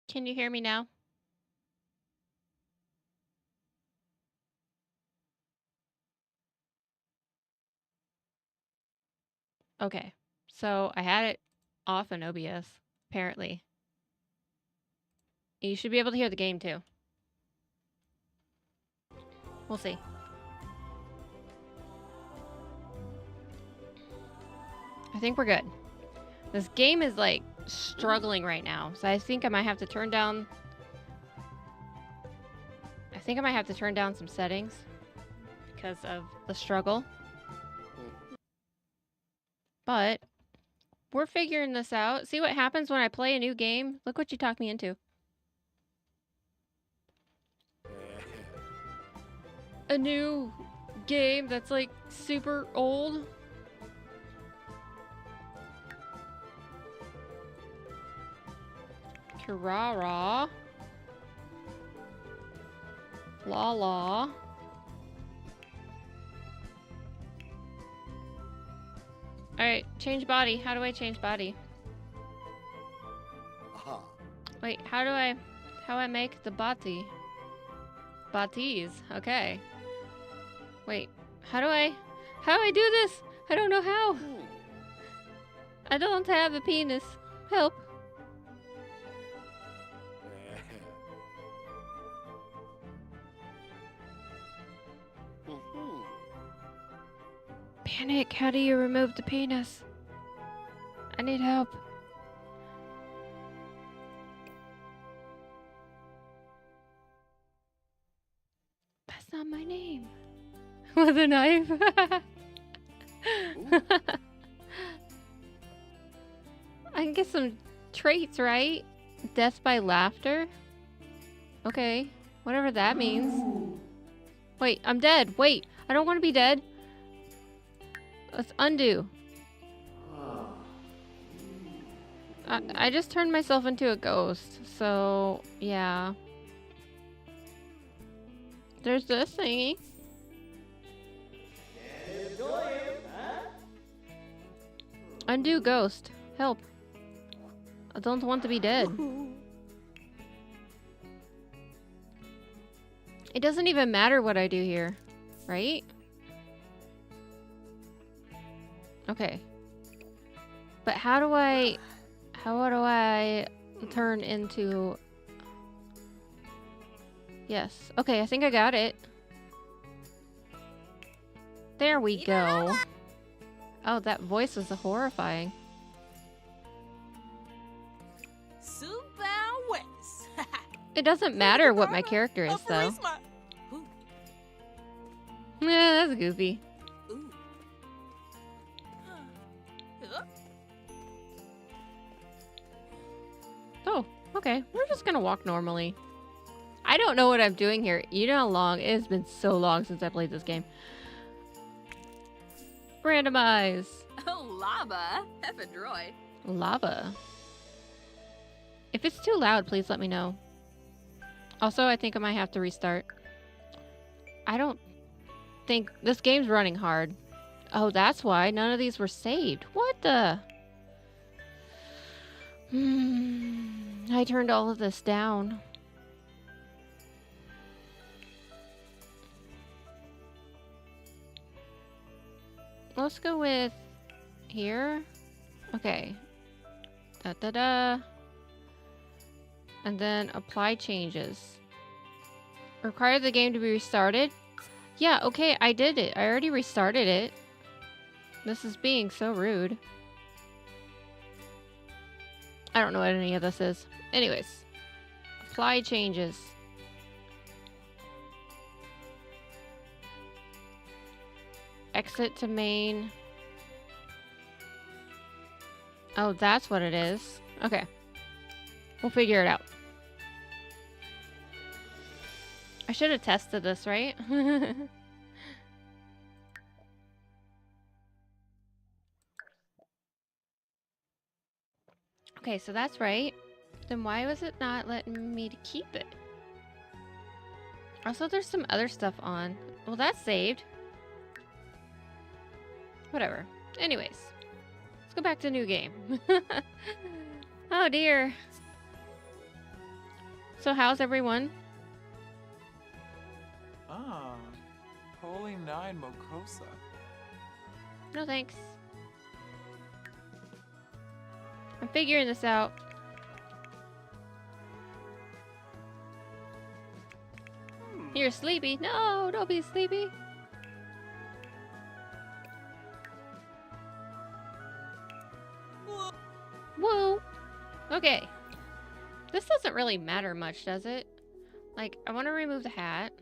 Can you hear me now? Okay. So I had it off in OBS, apparently. You should be able to hear the game too. We'll see. I think we're good. This game is like struggling right now, so I think I might have to turn down. I think I might have to turn down some settings because of the struggle. But we're figuring this out. See what happens when I play a new game? Look what you talked me into. A new game that's like super old. Kirara. Lala. Alright, change body. How do I change body? Wait, how do I make the body? Bodies, okay. Wait, how do I do this? I don't know how. I don't have a penis. Help. Panic, how do you remove the penis? I need help. That's not my name. With a knife. I can get some traits, right? Death by laughter? Okay. Whatever that means. Wait, I'm dead. Wait, I don't want to be dead. Let's undo. I just turned myself into a ghost, so yeah. There's this thingy. Undo ghost. Help. I don't want to be dead. It doesn't even matter what I do here, right? Okay. But how do I turn into... Yes. Okay, I think I got it. There we go. Oh, that voice was horrifying. It doesn't matter what my character is, though. Yeah, that's goofy. Oh, okay. We're just gonna walk normally. I don't know what I'm doing here. You know how long? It has been so long since I played this game. Randomize. Oh, lava. Ephedroy. Lava. If it's too loud, please let me know. Also, I think I might have to restart. I don't think... This game's running hard. Oh, that's why. None of these were saved. What the... I turned all of this down. Let's go with... Here? Okay. Da-da-da. And then apply changes. Require the game to be restarted? Yeah, okay, I did it. I already restarted it. This is being so rude. I don't know what any of this is. Anyways. Apply changes. Exit to main. Oh, that's what it is. Okay. We'll figure it out. I should have tested this, right? Okay, so that's right. Then why was it not letting me to keep it? Also, there's some other stuff on. Well, that's saved. Whatever. Anyways. Let's go back to new game. Oh, dear. So how's everyone? Ah, Holy Nine Mokosa. No thanks. I'm figuring this out. You're sleepy. No, don't be sleepy. Whoa. Okay. This doesn't really matter much, does it? Like, I want to remove the hat.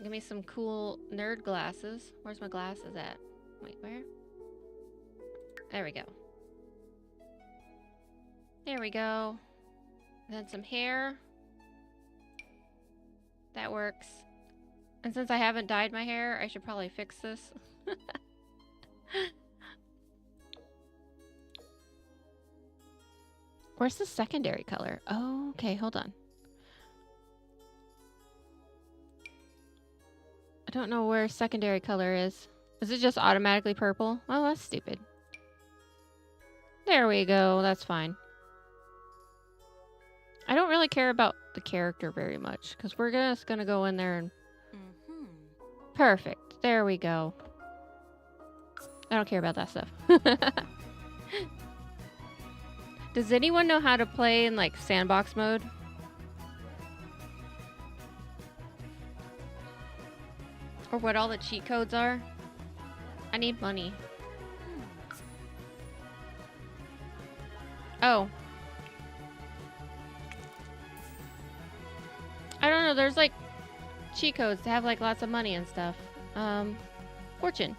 Give me some cool nerd glasses. Where's my glasses at? Wait, where? There we go. There we go. Then some hair. That works. And since I haven't dyed my hair, I should probably fix this. Where's the secondary color? Oh, okay, hold on. I don't know where secondary color is. Is it just automatically purple? Oh, that's stupid. There we go, that's fine. I don't really care about the character very much, because we're just gonna go in there and... Perfect, there we go. I don't care about that stuff. Does anyone know how to play in, like, sandbox mode? Or what all the cheat codes are? I need money. Oh. I don't know, there's, like, cheat codes to have, like, lots of money and stuff. Fortune.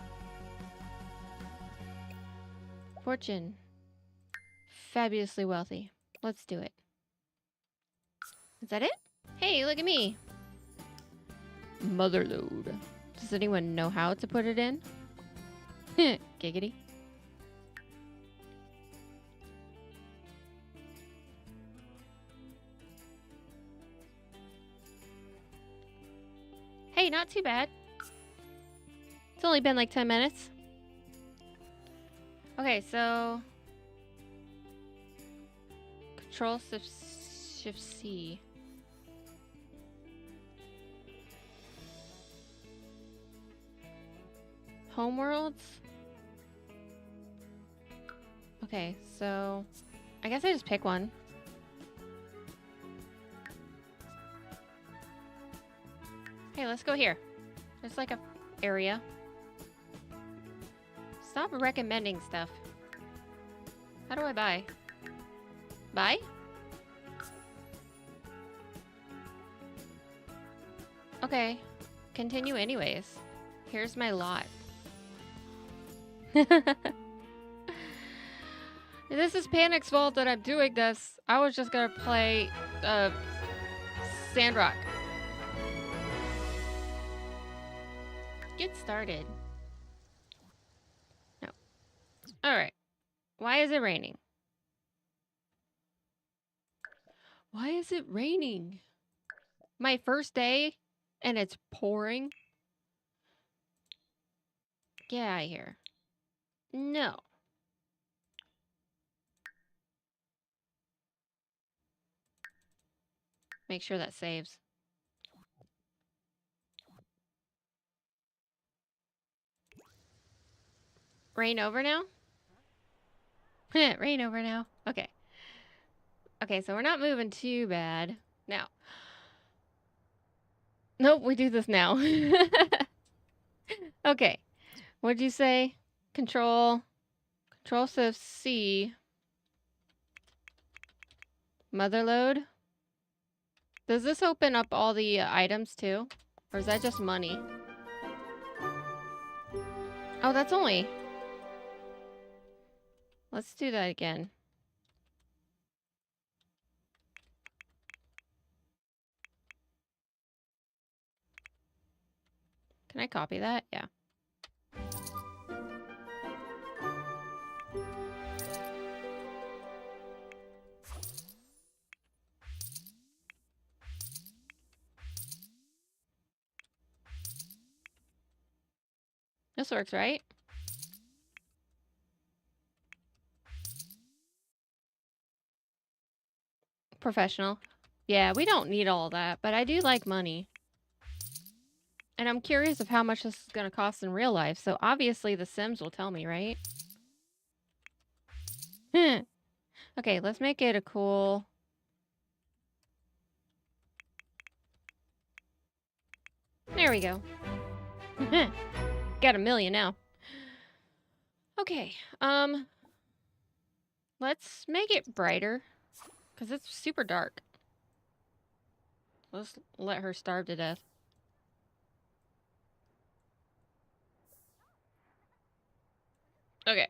Fortune. Fabulously wealthy. Let's do it. Is that it? Hey, look at me. Motherload. Does anyone know how to put it in? Giggity. Hey, not too bad. It's only been like 10 minutes. Okay, so... Control Shift C. Homeworlds? Okay, so... I guess I just pick one. Hey, let's go here. There's like a area. Stop recommending stuff. How do I buy? Buy? Okay. Continue anyways. Here's my lot. This is Panic's fault that I'm doing this. I was just gonna play Sandrock. Get started. No. Alright. Why is it raining? Why is it raining? My first day and it's pouring? Get out of here. No. Make sure that saves. Rain over now? Rain over now. Okay. Okay, so we're not moving too bad. Now. Nope, we do this now. Okay. What'd you say? Control Shift C. Motherload. Does this open up all the items too? Or is that just money? Oh, that's only... Let's do that again. Can I copy that? Yeah. This works, right? Professional. Yeah, we don't need all that, but I do like money. And I'm curious of how much this is going to cost in real life. So obviously the Sims will tell me, right? Okay, let's make it a cool... There we go. Got $1 million now. Okay, let's make it brighter because it's super dark. Let's let her starve to death. Okay.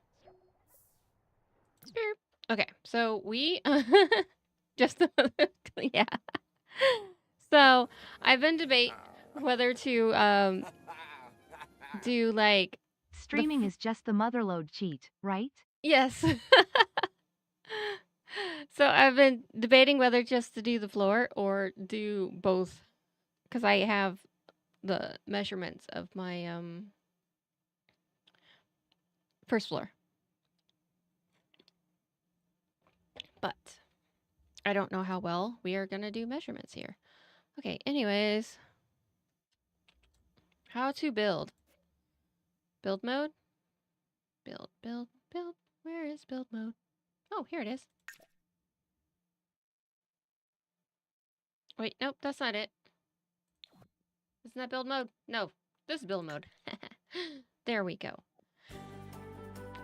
Okay, so we just yeah. So I've been debating whether to do like Streaming is just the motherload cheat, right? yes. So I've been debating whether just to do the floor or do both because I have the measurements of my first floor. But I don't know how well we are going to do measurements here. Okay, anyways. How to build. Build mode? Build, build, build. Where is build mode? Oh, here it is. Wait, nope, that's not it. Isn't that build mode? No, this is build mode. There we go.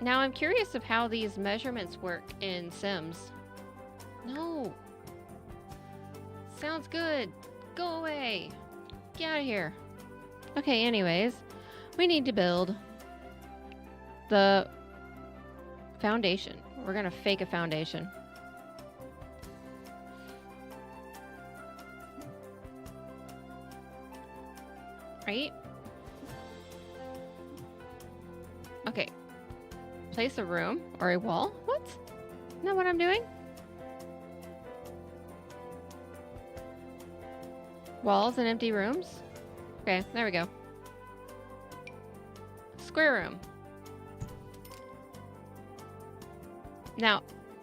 Now I'm curious of how these measurements work in Sims. No. Sounds good. Go away. Get out of here. Okay, anyways. We need to build the foundation. We're gonna fake a foundation. Right? Okay. Place a room or a wall? What? Isn't that what I'm doing? Walls and empty rooms? Okay, there we go. Square room. Now,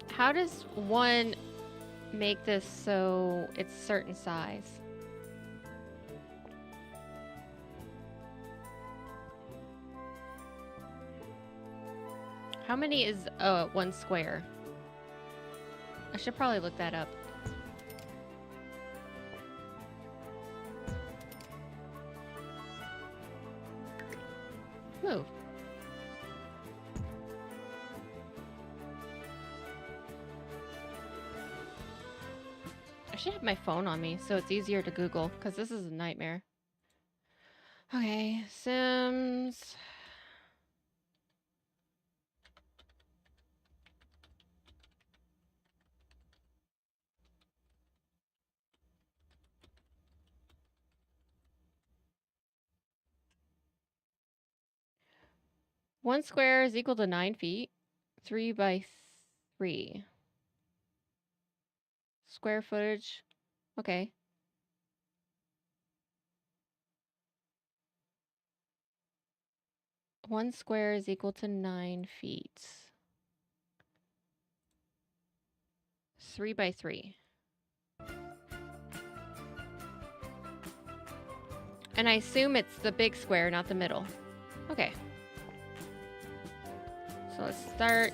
how does one make this so it's certain size? How many is one square? I should probably look that up. Move. I should have my phone on me so it's easier to Google because this is a nightmare. Okay, Sims. One square is equal to 9 feet. 3 by 3. Square footage. Okay. One square is equal to 9 feet. 3 by 3. And I assume it's the big square, not the middle. Okay. So let's start.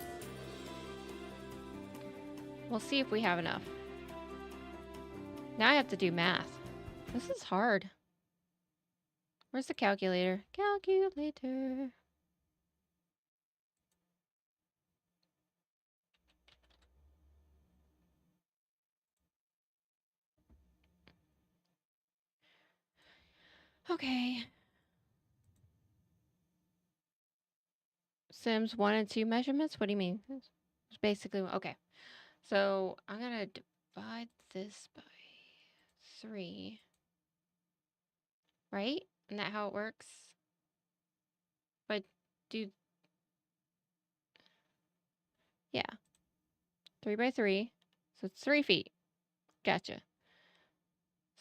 We'll see if we have enough. Now I have to do math. This is hard. Where's the calculator? Calculator. Okay. Sims 1 and 2 measurements? What do you mean? It's basically, okay. So I'm going to divide this by 3. Right? Isn't that how it works? But do, yeah. 3 by 3. So it's 3 feet. Gotcha.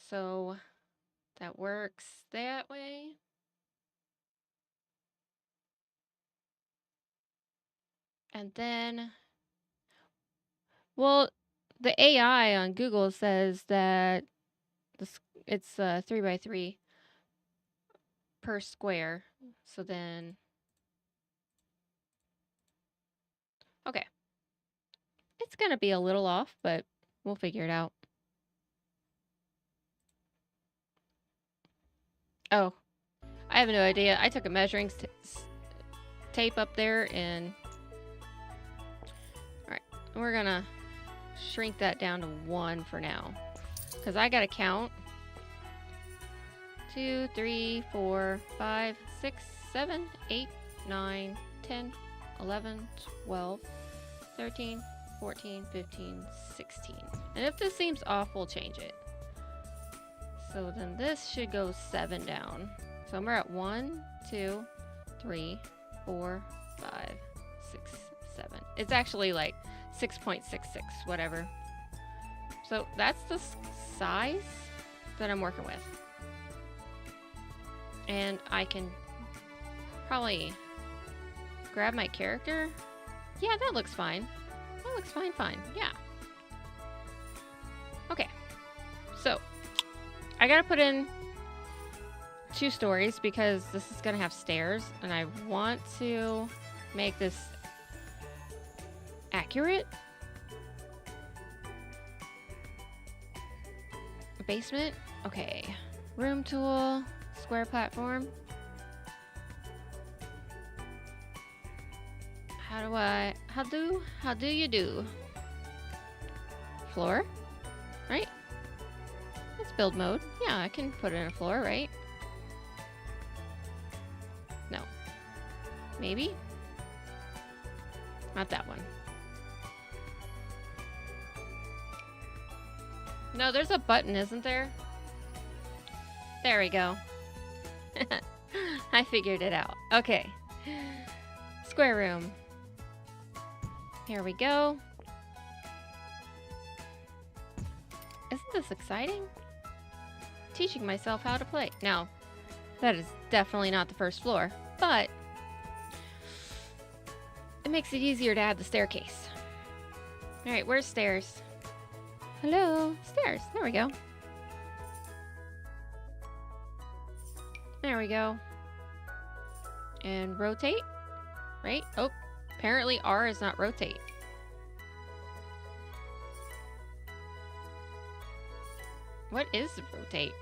So that works that way. And then, well, the AI on Google says that it's 3 by 3 per square. So then, okay. It's going to be a little off, but we'll figure it out. Oh, I have no idea. I took a measuring tape up there and... Alright, we're going to shrink that down to 1 for now. Because I got to count. 2, 3, 4, 5, 6, 7, 8, 9, 10, 11, 12, 13, 14, 15, 16. And if this seems off, we'll change it. So then this should go 7 down. So we're at 1, 2, 3, 4, 5, 6, 7. It's actually like 6.66, whatever. So that's the size that I'm working with. And I can probably grab my character. Yeah, that looks fine. That looks fine. Yeah. Okay. So, I gotta put in 2 stories because this is gonna have stairs, and I want to make this accurate. Basement. Okay. Room tool. Square platform. How do you do? Floor? Right? It's build mode. Yeah, I can put in a floor, right? No. Maybe? Not that one. No, there's a button, isn't there? There we go. I figured it out. Okay. Square room. Here we go. Isn't this exciting? Teaching myself how to play. Now, that is definitely not the first floor, but it makes it easier to add the staircase. All right, where's stairs? Hello, stairs. There we go. There we go. And rotate, right? Oh, apparently R is not rotate. What is rotate?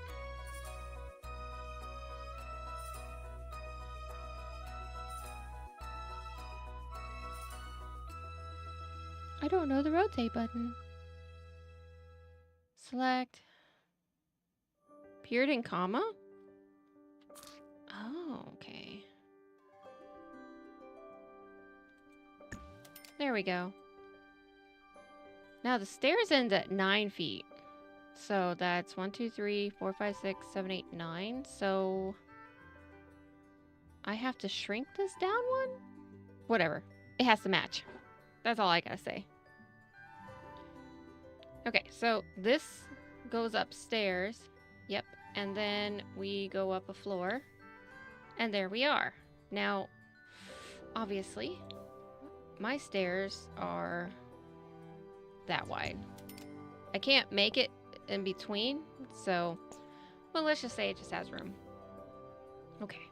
I don't know the rotate button. Select. Period and comma? Oh, okay. There we go. Now the stairs end at 9 feet. So that's 1, 2, 3, 4, 5, 6, 7, 8, 9. So I have to shrink this down 1? Whatever. It has to match. That's all I gotta say. Okay, so this goes upstairs. Yep. And then we go up a floor. And there we are. Now, obviously, my stairs are that wide. I can't make it in between, so, well, let's just say it just has room. Okay.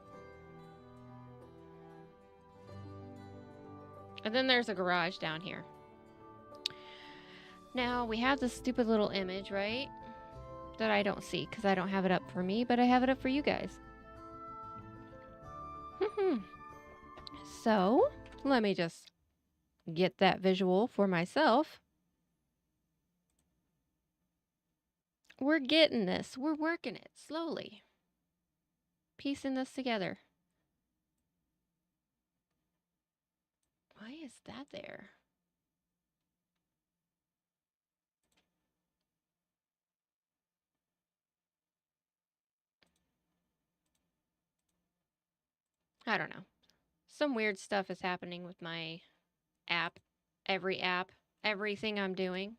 And then there's a garage down here. Now, we have this stupid little image, right? That I don't see, because I don't have it up for me, but I have it up for you guys. So, let me just get that visual for myself. We're getting this. We're working it slowly. Piecing this together. Why is that there? I don't know. Some weird stuff is happening with my app. Everything I'm doing.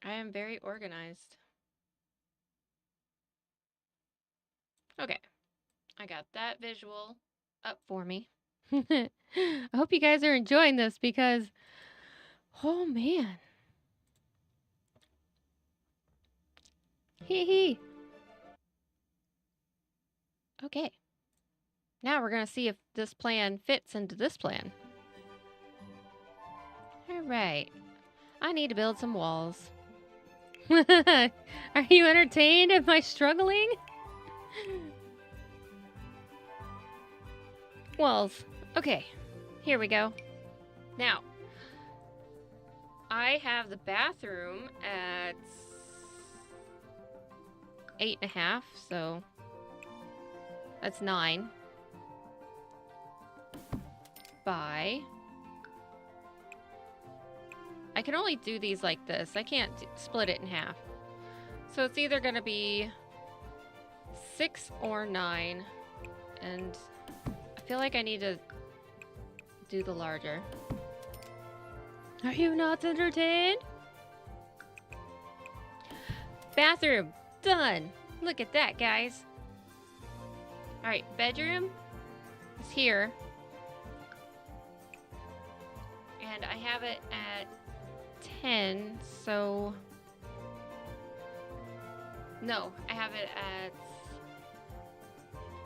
I am very organized. Okay. I got that visual up for me. I hope you guys are enjoying this because Oh, man. Hee hee. Okay. Now we're going to see if this plan fits into this plan. All right. I need to build some walls. Are you entertained? Am I struggling? Walls. Okay. Here we go. Now, I have the bathroom at 8.5, so that's 9 by... I can only do these like this. I can't split it in half. So it's either going to be 6 or 9. And I feel like I need to do the larger. Are you not entertained? Bathroom. Done. Look at that, guys. Alright, bedroom is here. And I have it at 10, so... No, I have it at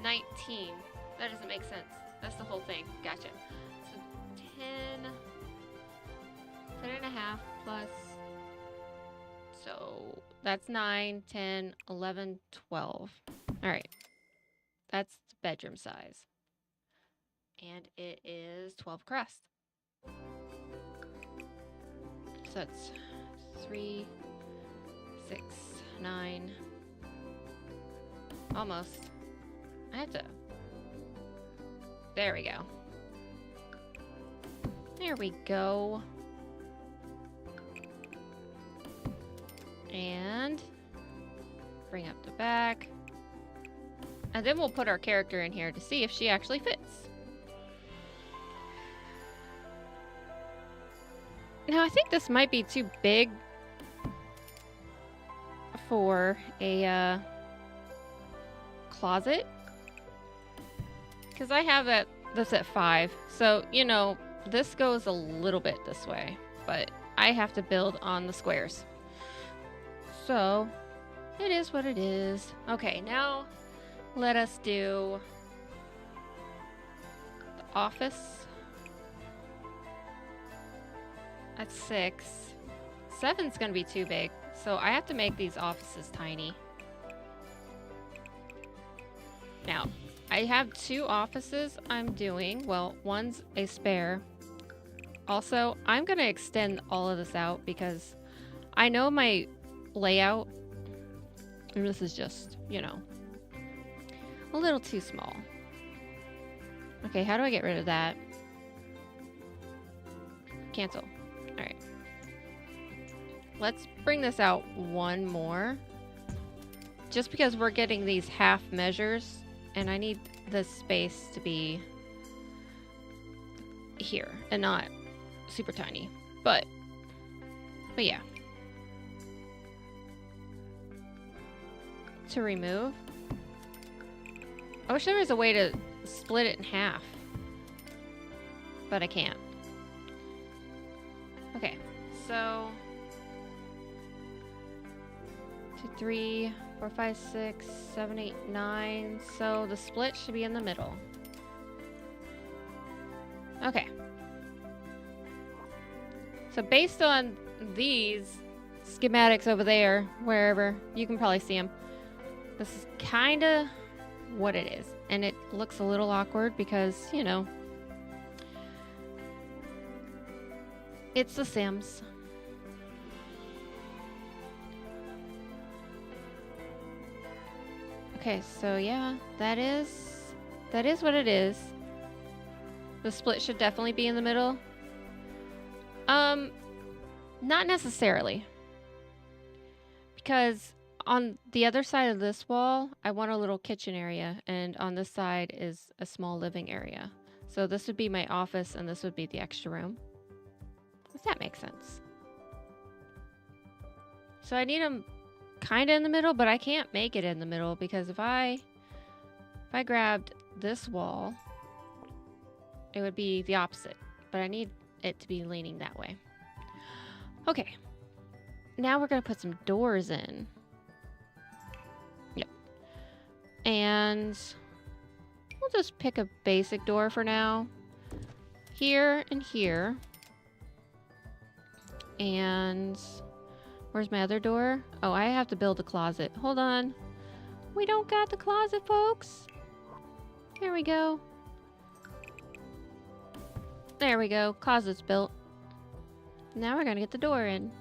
19. That doesn't make sense. That's the whole thing. Gotcha. So 10 and a half plus... So that's 9, 10, 11, 12. Alright. That's the bedroom size. And it is 12 across. So that's 3, 6, 9. Almost. I have to... There we go. There we go. And bring up the back. And then we'll put our character in here to see if she actually fits. Now, I think this might be too big for a closet. Because I have this at 5. So, you know, this goes a little bit this way. But I have to build on the squares. So, it is what it is. Okay, now let us do the office. That's 6. 7's gonna be too big, so I have to make these offices tiny. Now, I have 2 offices I'm doing. Well, one's a spare. Also, I'm gonna extend all of this out because I know my layout, and this is just, you know, a little too small. Okay, how do I get rid of that? Cancel. Alright. Let's bring this out one more. Just because we're getting these half measures, and I need this space to be here and not super tiny. But yeah. To remove. I wish there was a way to split it in half. But I can't. Okay, so 2, 3, 4, 5, 6, 7, 8, 9. So the split should be in the middle. Okay. So based on these schematics over there, wherever, you can probably see them. This is kind of what it is. And it looks a little awkward because, you know, it's The Sims. Okay, so yeah, that is what it is. The split should definitely be in the middle. Not necessarily. Because on the other side of this wall, I want a little kitchen area, and on this side is a small living area. So this would be my office, and this would be the extra room. If that makes sense. So I need them kind of in the middle, but I can't make it in the middle because if I grabbed this wall, it would be the opposite. But I need it to be leaning that way. Okay. Now we're going to put some doors in. Yep. And we'll just pick a basic door for now. Here and here. And where's my other door? Oh, I have to build a closet. Hold on. We don't got the closet, folks. There we go. There we go. Closet's built. Now we're gonna get the door in.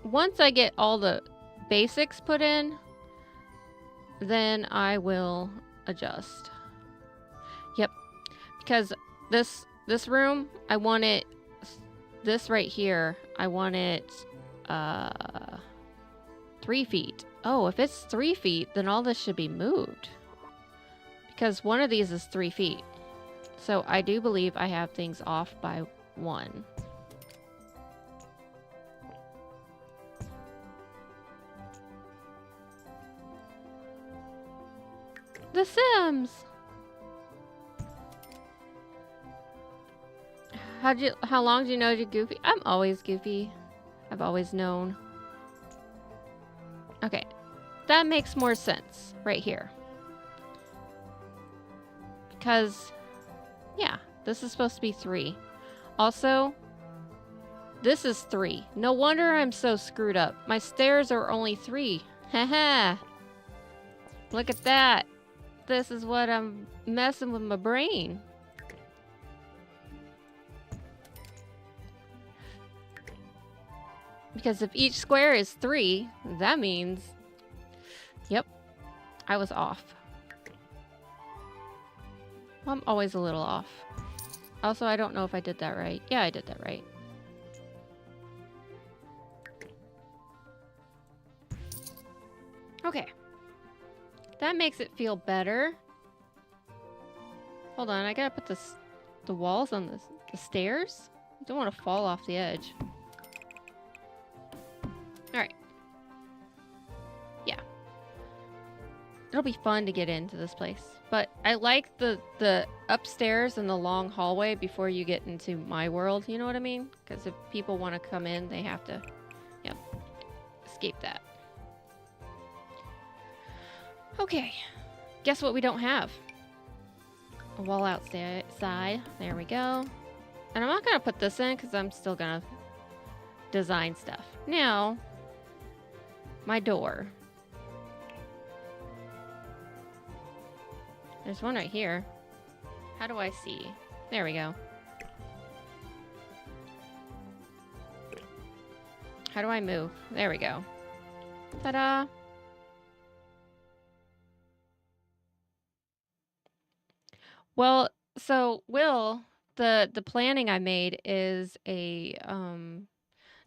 Once I get all the basics put in, then I will adjust. Yep. Because this room, I want it, this right here, I want it 3 feet. Oh, if it's 3 feet, then all this should be moved. Because one of these is 3 feet. So I do believe I have things off by 1. The Sims! How long do you know you're goofy? I'm always goofy. I've always known. Okay. That makes more sense right here. Because, yeah, this is supposed to be 3. Also, this is 3. No wonder I'm so screwed up. My stairs are only 3. Haha. Look at that. This is what I'm messing with my brain. Because if each square is 3, that means... Yep, I was off. I'm always a little off. Also, I don't know if I did that right. Yeah, I did that right. Okay. That makes it feel better. Hold on, I gotta put the walls on the stairs. I don't want to fall off the edge. Alright. Yeah. It'll be fun to get into this place. But I like the upstairs and the long hallway before you get into my world, you know what I mean? Because if people want to come in, they have to, yep, escape that. Okay. Guess what we don't have? A wall outside. There we go. And I'm not going to put this in because I'm still going to design stuff. Now, my door. There's one right here. How do I see? There we go. How do I move? There we go. Ta-da! Well, so Will, the planning I made is a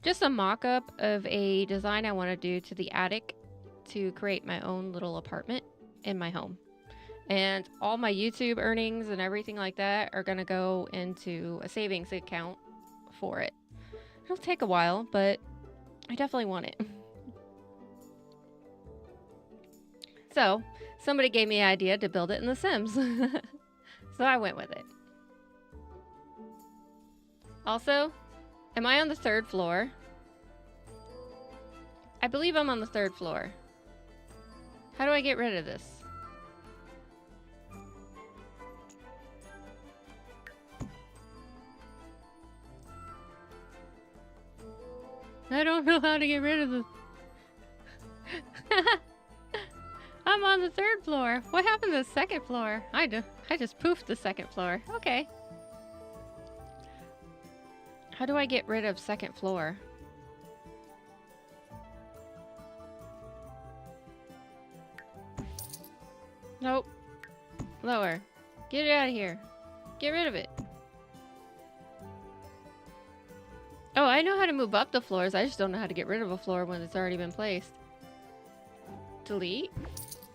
just a mock-up of a design I want to do to the attic to create my own little apartment in my home. And all my YouTube earnings and everything like that are going to go into a savings account for it. It'll take a while, but I definitely want it. So, somebody gave me an idea to build it in The Sims. So I went with it. Also, am I on the 3rd floor? I believe I'm on the 3rd floor. How do I get rid of this? I don't know how to get rid of this. I'm on the 3rd floor. What happened to the 2nd floor? I just poofed the 2nd floor. Okay. How do I get rid of 2nd floor? Nope. Lower. Get it out of here. Get rid of it. Oh, I know how to move up the floors. I just don't know how to get rid of a floor when it's already been placed. Delete.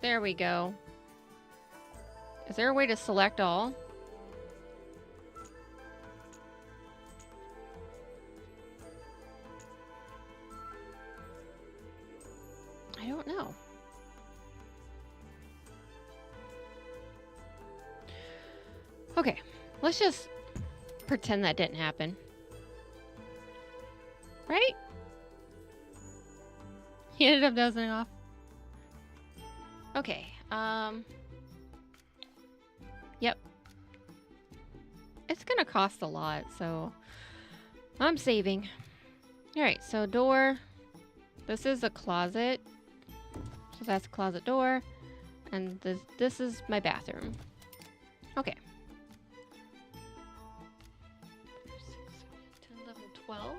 There we go. Is there a way to select all? I don't know. Okay, let's just pretend that didn't happen. Right? He ended up dozing off. Okay, yep. It's gonna cost a lot, so I'm saving. Alright, so door. This is a closet. So that's a closet door. And this is my bathroom. Okay. To level 12?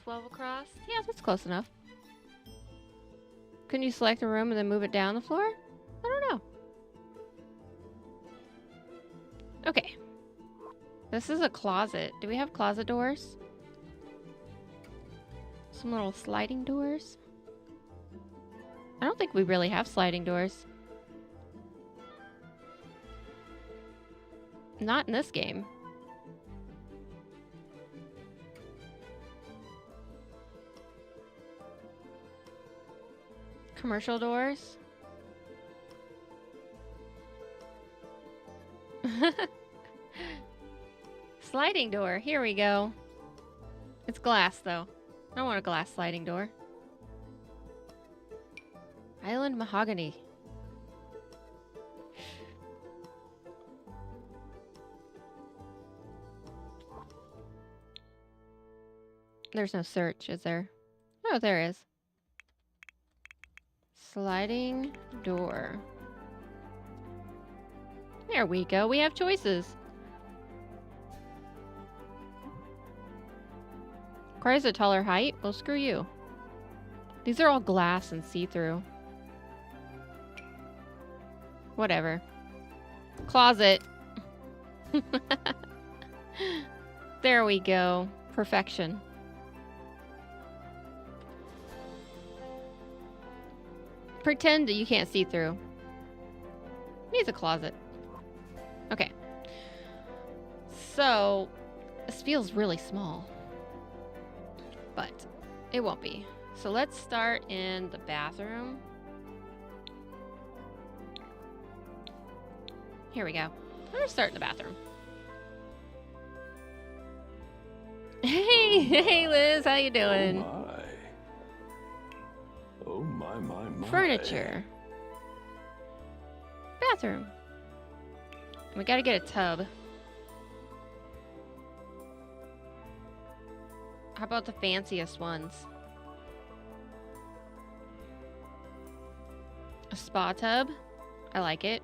12 across? Yeah, that's close enough. Couldn't you select a room and then move it down the floor? I don't know. Okay. This is a closet. Do we have closet doors? Some little sliding doors? I don't think we really have sliding doors. Not in this game. Commercial doors? Sliding door. Here we go. It's glass, though. I don't want a glass sliding door. Island mahogany. There's no search, is there? Oh, there is. Sliding door. There we go. We have choices. Requires a taller height? Well, screw you. These are all glass and see-through. Whatever. Closet. There we go. Perfection. Pretend that you can't see through. Needs a closet. Okay. So, this feels really small. But it won't be. So let's start in the bathroom. Here we go. I'm gonna start in the bathroom. Hey Liz, how you doing? Oh my. Furniture. Bathroom. We gotta get a tub. How about the fanciest ones? A spa tub. I like it.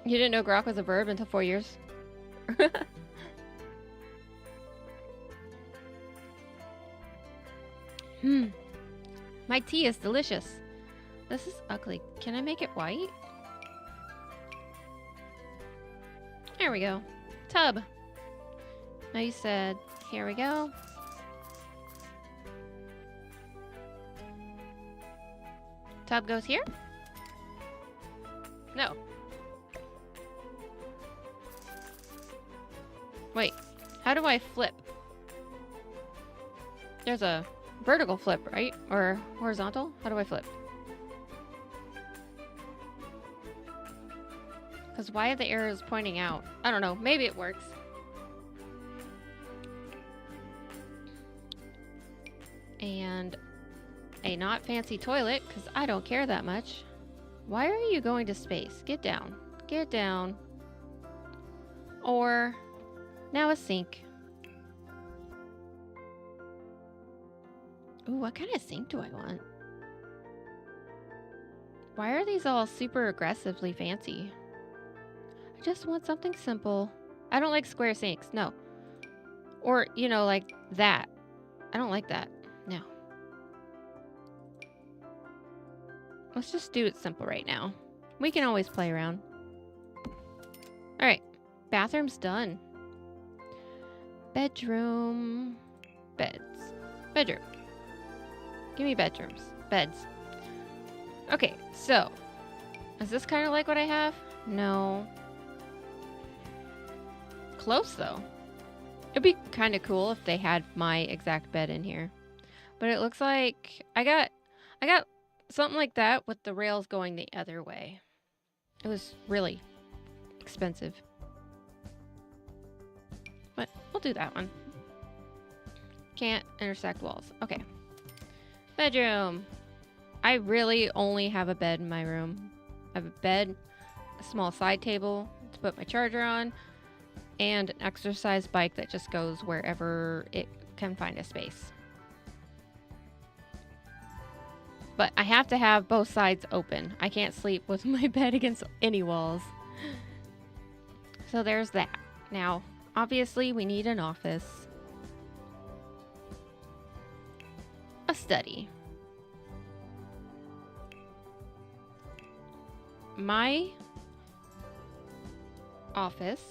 You didn't know grok was a verb until 4 years? My tea is delicious. This is ugly. Can I make it white? There we go. Tub. Now you said, here we go. Tub goes here? No. Wait, how do I flip? There's a vertical flip, right? Or horizontal? How do I flip? Because why are the arrows pointing out? I don't know. Maybe it works. And a not fancy toilet, because I don't care that much. Why are you going to space? Get down. Get down. Or now a sink. Ooh, what kind of sink do I want? Why are these all super aggressively fancy? I just want something simple. I don't like square sinks. No. Or, you know, like that. I don't like that. No. Let's just do it simple right now. We can always play around. Alright. Bathroom's done. Bedroom. Beds. Bedroom. Give me bedrooms. Beds. Okay, so. Is this kind of like what I have? No. Close, though. It'd be kind of cool if they had my exact bed in here. But it looks like I got something like that with the rails going the other way. It was really expensive. But we'll do that one. Can't intersect walls. Okay. Bedroom. I really only have a bed in my room. I have a bed, a small side table to put my charger on, and an exercise bike that just goes wherever it can find a space. But I have to have both sides open. I can't sleep with my bed against any walls. So there's that. Now, obviously, we need an office. A study. My office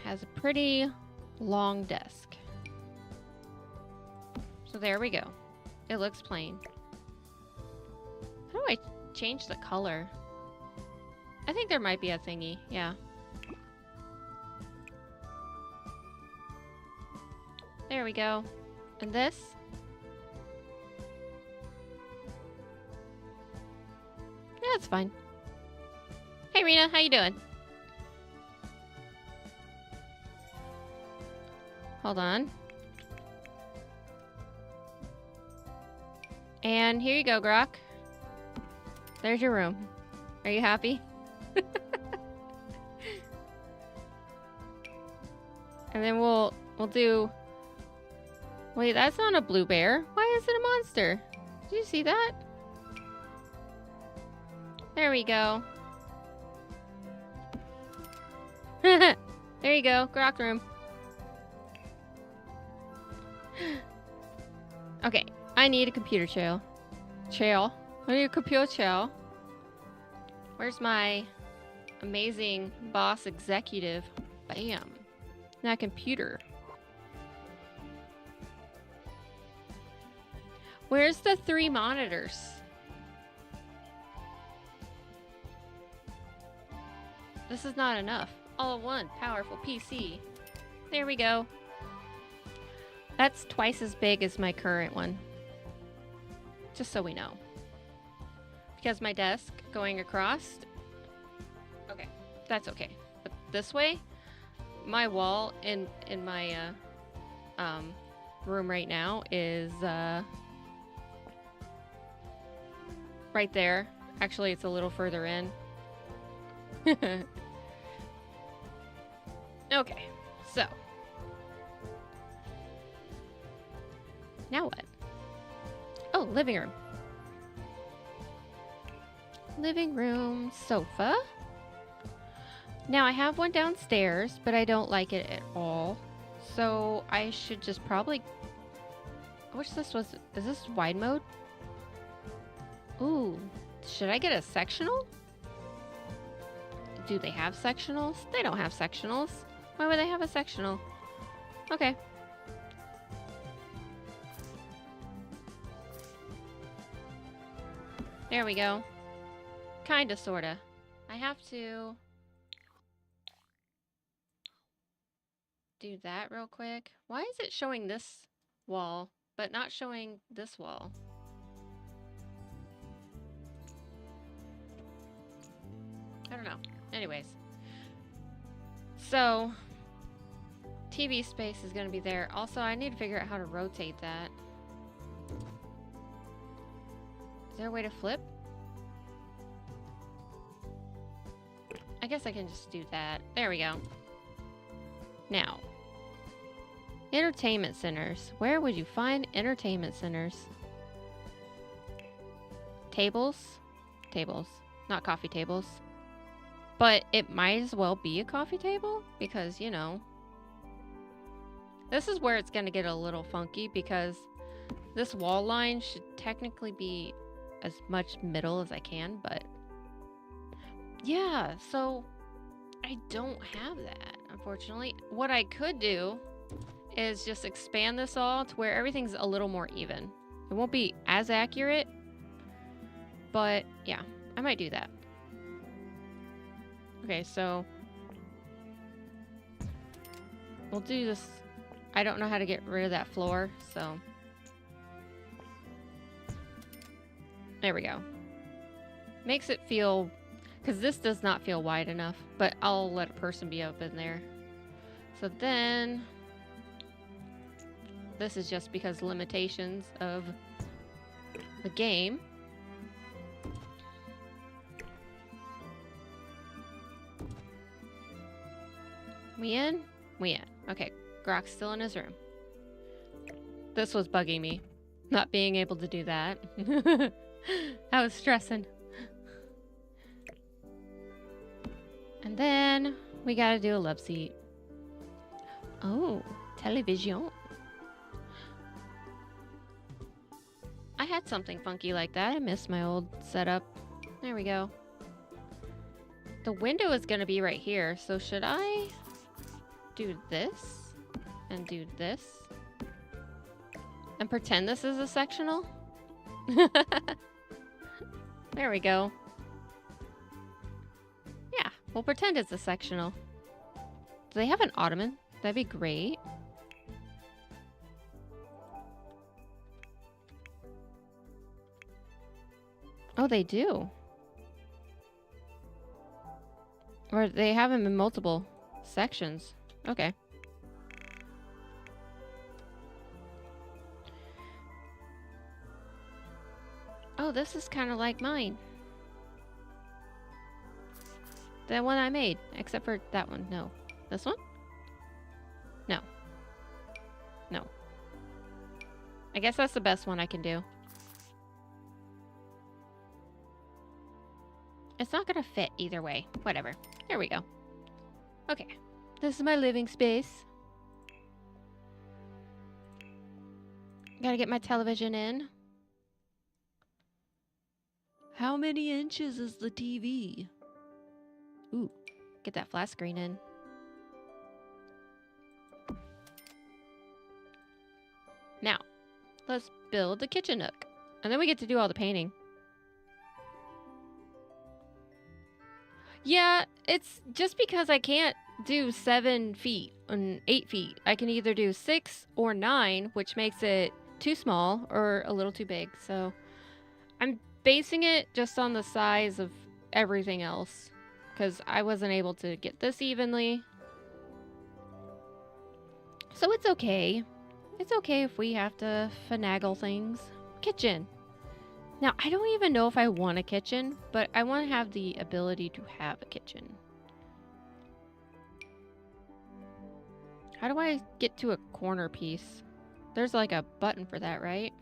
has a pretty long desk. So there we go. It looks plain. How do I change the color? I think there might be a thingy, yeah. There we go. And this? Yeah, it's fine. Hey Rena, how you doing? Hold on. And here you go, Grok. There's your room. Are you happy? And then we'll do... Wait, that's not a blue bear. Why is it a monster? Did you see that? There we go. There you go, Grok room. Okay, I need a computer chair. I need a computer chair. Where's my amazing boss executive? Bam. That computer. Where's the 3 monitors? This is not enough. All-in-one powerful PC. There we go. That's twice as big as my current one. Just so we know. Because my desk going across... Okay, that's okay. But this way, my wall in my room right now is right there. Actually, it's a little further in. Okay, so now what? Oh, living room. Living room sofa. Now I have one downstairs, but I don't like it at all. So I should just probably... Which this was... Is this wide mode? Ooh. Should I get a sectional? Do they have sectionals? They don't have sectionals. Why would they have a sectional? Okay. There we go. Kinda, sorta. I have to do that real quick. Why is it showing this wall, but not showing this wall? I don't know. Anyways. So, TV space is going to be there. Also, I need to figure out how to rotate that. Is there a way to flip? I guess I can just do that. There we go. Now, entertainment centers. Where would you find entertainment centers? Tables? Tables. Not coffee tables. But it might as well be a coffee table because, you know, this is where it's going to get a little funky because this wall line should technically be as much middle as I can, but yeah, so I don't have that, unfortunately. What I could do is just expand this all to where everything's a little more even. It won't be as accurate, but yeah, I might do that. Okay, so we'll do this. I don't know how to get rid of that floor, so there we go. Makes it feel, Because this does not feel wide enough, but I'll let a person be up in there. So then, this is just because limitations of the game. We in? We in. Okay, Grok's still in his room. This was bugging me, not being able to do that. I was stressing. And then we gotta do a love seat. Oh, television. I had something funky like that. I missed my old setup. There we go. The window is gonna be right here, so should I do this and do this and pretend this is a sectional? There we go. Yeah, we'll pretend it's a sectional. Do they have an ottoman? That'd be great. Oh, they do. Or they have them in multiple sections. Okay. Oh, this is kind of like mine. The one I made, except for that one. No. This one? No. No. I guess that's the best one I can do. It's not gonna fit either way. Whatever. There we go. Okay. This is my living space. Gotta get my television in. How many inches is the TV? Ooh, get that flat screen in. Now, let's build the kitchen nook. And then we get to do all the painting. Yeah, it's just because I can't do 7 feet and 8 feet. I can either do 6 or 9, which makes it too small or a little too big. So I'm basing it just on the size of everything else because I wasn't able to get this evenly. So it's okay. It's okay if we have to finagle things. Kitchen. Now, I don't even know if I want a kitchen, but I want to have the ability to have a kitchen. How do I get to a corner piece? There's like a button for that, right?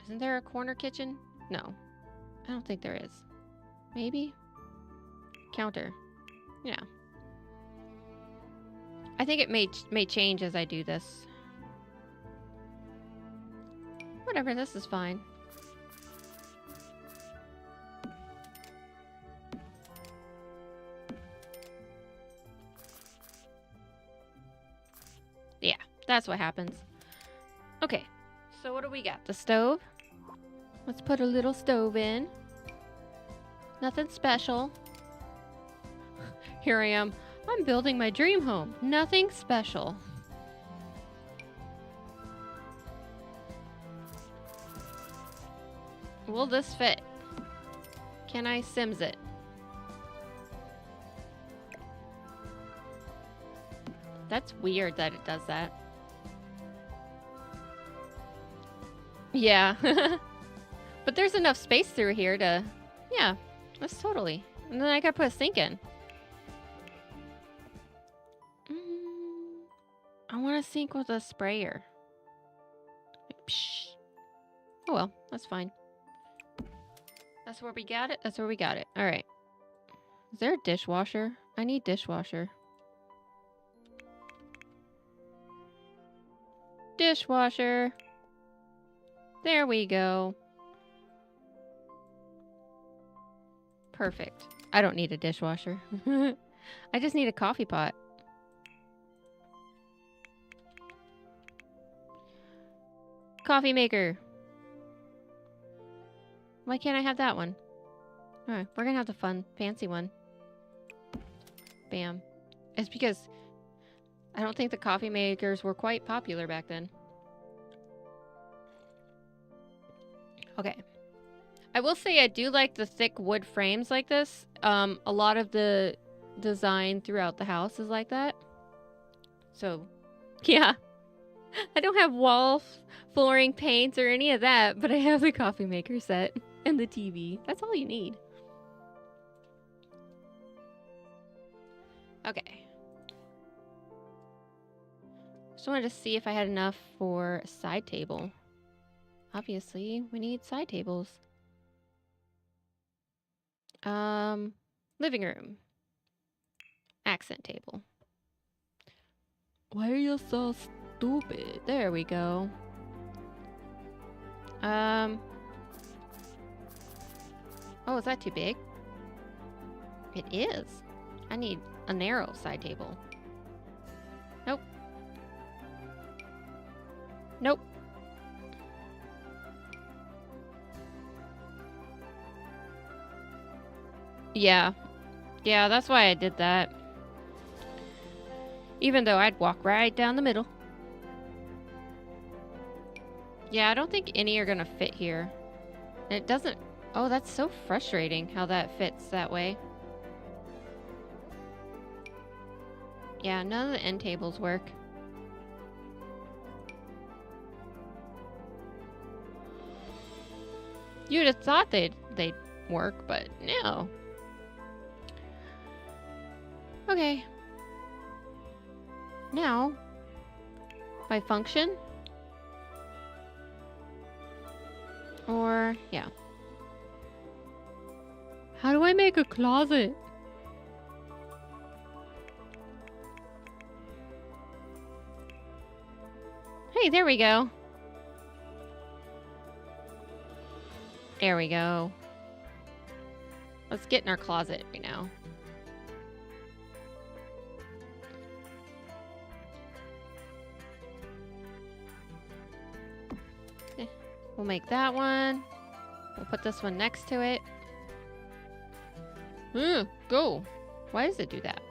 Isn't there a corner kitchen? No. I don't think there is. Maybe? Counter. Yeah. I think it may change as I do this. Whatever, this is fine. Yeah, that's what happens. Okay, so what do we got? The stove? Let's put a little stove in. Nothing special. Here I am. I'm building my dream home. Nothing special. Will this fit? Can I Sims it? That's weird that it does that. Yeah. But there's enough space through here to... Yeah, that's totally... And then I gotta put a sink in. I want a sink with a sprayer. Psh. Oh well, that's fine. That's where we got it? That's where we got it. Alright. Is there a dishwasher? I need dishwasher. Dishwasher. There we go. Perfect. I don't need a dishwasher. I just need a coffee pot. Coffee maker. Why can't I have that one? Alright, we're gonna have the fun, fancy one. Bam. It's because I don't think the coffee makers were quite popular back then. Okay. I will say I do like the thick wood frames like this. A lot of the design throughout the house is like that. So, yeah. I don't have wall flooring paints or any of that, but I have the coffee maker set and the TV. That's all you need. Okay. Just wanted to see if I had enough for a side table. Obviously, we need side tables. Living room. Accent table. Why are you so stupid? There we go. Oh, is that too big? It is. I need a narrow side table. Nope. Nope. Yeah. Yeah, that's why I did that. Even though I'd walk right down the middle. Yeah, I don't think any are gonna fit here. And it doesn't... Oh, that's so frustrating how that fits that way. Yeah, none of the end tables work. You'd have thought they'd work, but no. Okay. Now, by function, or, yeah. How do I make a closet? Hey, there we go. There we go. Let's get in our closet right now. We'll make that one. We'll put this one next to it. Go. Why does it do that?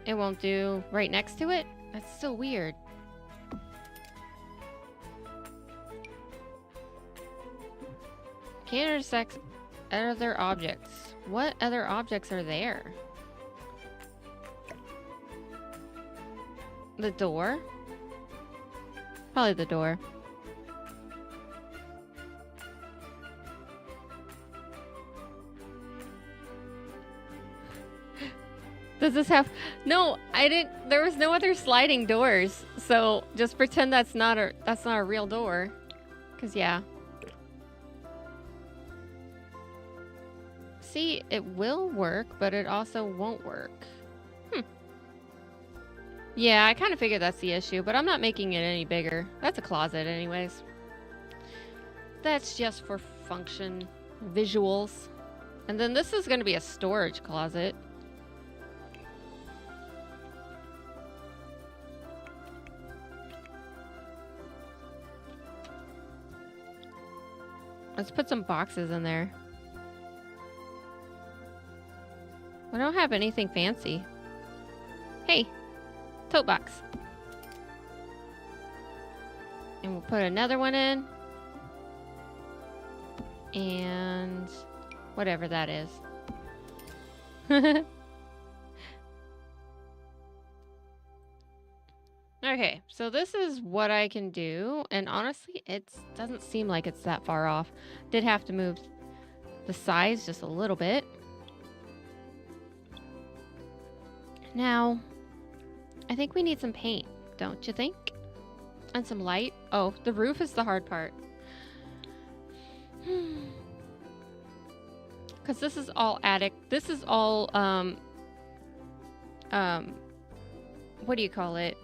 It won't do right next to it? That's so weird. Can't intersect other objects. What other objects are there? The door? Probably the door. Does this have... No, I didn't... There was no other sliding doors. So just pretend that's not a real door. 'Cause yeah. See, it will work, but it also won't work. Yeah, I kind of figured that's the issue, but I'm not making it any bigger. That's a closet anyways. That's just for function, visuals. And then this is going to be a storage closet. Let's put some boxes in there. We don't have anything fancy. Hey, tote box. And we'll put another one in. And whatever that is. Okay, so this is what I can do. And honestly, it doesn't seem like it's that far off. Did have to move the size just a little bit. Now, I think we need some paint, don't you think? And some light. Oh, the roof is the hard part. Because this is all attic. This is all, what do you call it?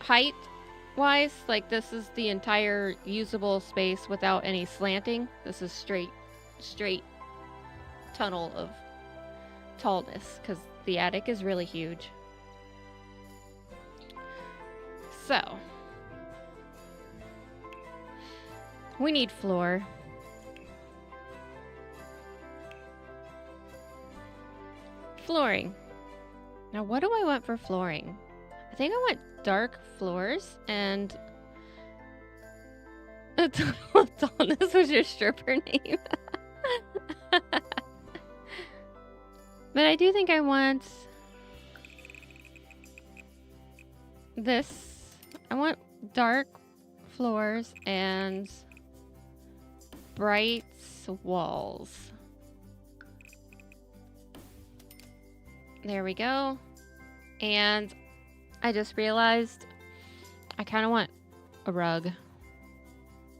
Height-wise, like this is the entire usable space without any slanting. This is straight tunnel of tallness because the attic is really huge. So we need floor. Flooring. Now what do I want for flooring? I think I want dark floors and This was your stripper name. But I do think I want this. I want dark floors and bright walls. There we go. And I just realized I kind of want a rug